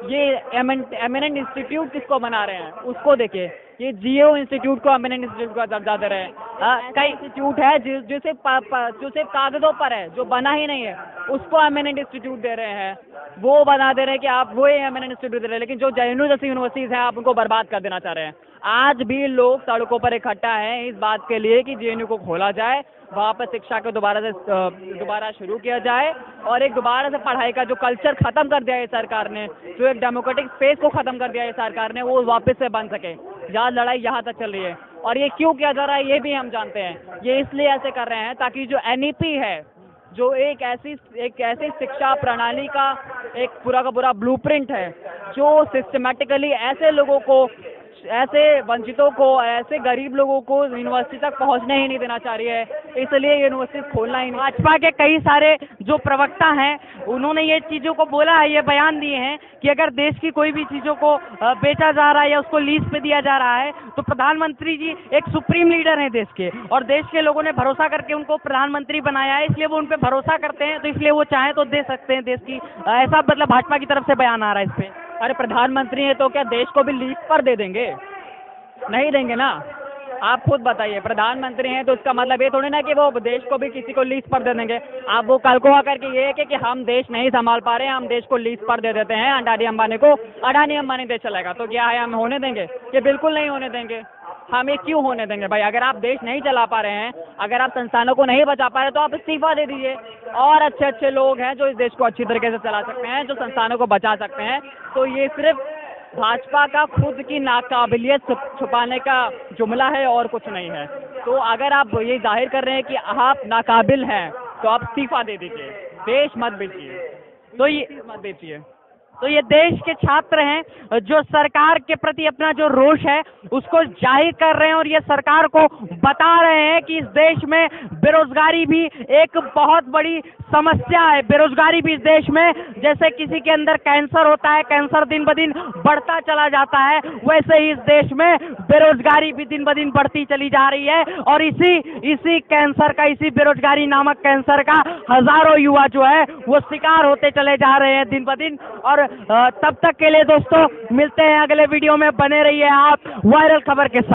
ये एमिनेंट इंस्टीट्यूट किसको बना रहे हैं उसको देखिए, ये जियो इंस्टीट्यूट को एमिनेंट इंस्टीट्यूट का दर्जा दे रहे हैं। कई इंस्टीट्यूट है जो सिर्फ कागजों पर है, जो बना ही नहीं है, उसको एमिनेंट इंस्टीट्यूट दे रहे हैं, वो बना दे रहे हैं कि आप वो एमिनेंट इंस्टीट्यूट दे रहे हैं। लेकिन जो जेएनयू जैसी यूनिवर्सिटीज हैं आप उनको बर्बाद कर देना चाह रहे हैं। आज भी लोग सड़कों पर इकट्ठा हैं इस बात के लिए कि जेएनयू को खोला जाए, वहाँ पर शिक्षा को दोबारा शुरू किया जाए और एक दोबारा से पढ़ाई का जो कल्चर खत्म कर दिया है सरकार ने, जो एक डेमोक्रेटिक स्पेस को खत्म कर दिया है सरकार ने, वो वापस से बन सके। यहाँ लड़ाई यहाँ तक चल रही है और ये क्यों किया जा रहा है ये भी हम जानते हैं। ये इसलिए ऐसे कर रहे हैं ताकि जो एनईपी है, जो एक ऐसी शिक्षा प्रणाली का एक पूरा का पूरा ब्लूप्रिंट है, जो सिस्टमेटिकली ऐसे लोगों को, ऐसे वंचितों को, ऐसे गरीब लोगों को यूनिवर्सिटी तक पहुंचने ही नहीं देना चाह रही है, इसलिए यूनिवर्सिटी खोलना ही नहीं। भाजपा के कई सारे जो प्रवक्ता हैं उन्होंने ये चीज़ों को बोला है, ये बयान दिए हैं कि अगर देश की कोई भी चीज़ों को बेचा जा रहा है या उसको लीज पे दिया जा रहा है तो प्रधानमंत्री जी एक सुप्रीम लीडर हैं देश के, और देश के लोगों ने भरोसा करके उनको प्रधानमंत्री बनाया है, इसलिए वो उन पर भरोसा करते हैं, तो इसलिए वो चाहें तो दे सकते हैं देश की। ऐसा मतलब भाजपा की तरफ से बयान आ रहा है इस पर। अरे प्रधानमंत्री है तो क्या देश को भी लीज पर दे देंगे? नहीं देंगे ना। आप खुद बताइए, प्रधानमंत्री हैं तो इसका मतलब ये थोड़ी ना कि वो देश को भी किसी को लीज पर दे देंगे। आप वो कल को आकर के ये है कि हम देश नहीं संभाल पा रहे हैं, हम देश को लीज पर दे देते हैं अडानी अंबानी को, अडानी अंबानी देश चलेगा, तो क्या है हम होने देंगे? ये बिल्कुल नहीं होने देंगे। हम ये क्यों होने देंगे भाई? अगर आप देश नहीं चला पा रहे हैं, अगर आप संस्थानों को नहीं बचा पा रहे तो आप इस्तीफा दे दीजिए। और अच्छे अच्छे लोग हैं जो इस देश को अच्छी तरीके से चला सकते हैं, जो संस्थानों को बचा सकते हैं। तो ये सिर्फ भाजपा का खुद की नाकाबिलियत छुपाने का जुमला है और कुछ नहीं है। तो अगर आप ये जाहिर कर रहे हैं कि आप नाकाबिल हैं तो आप इस्तीफा दे दीजिए, देश मत बेचिए, तो ये मत बेचिए। तो ये देश के छात्र हैं जो सरकार के प्रति अपना जो रोष है उसको जाहिर कर रहे हैं और ये सरकार को बता रहे हैं कि इस देश में बेरोजगारी भी एक बहुत बड़ी समस्या है। बेरोजगारी भी इस देश में, जैसे किसी के अंदर कैंसर होता है, कैंसर दिन ब दिन बढ़ता चला जाता है, वैसे ही इस देश में बेरोजगारी भी दिन ब दिन बढ़ती चली जा रही है। और इसी कैंसर का, इसी बेरोजगारी नामक कैंसर का हजारों युवा जो है वो शिकार होते चले जा रहे हैं दिन ब दिन। और तब तक के लिए दोस्तों मिलते हैं अगले वीडियो में, बने रहिए आप वायरल खबर के साथ।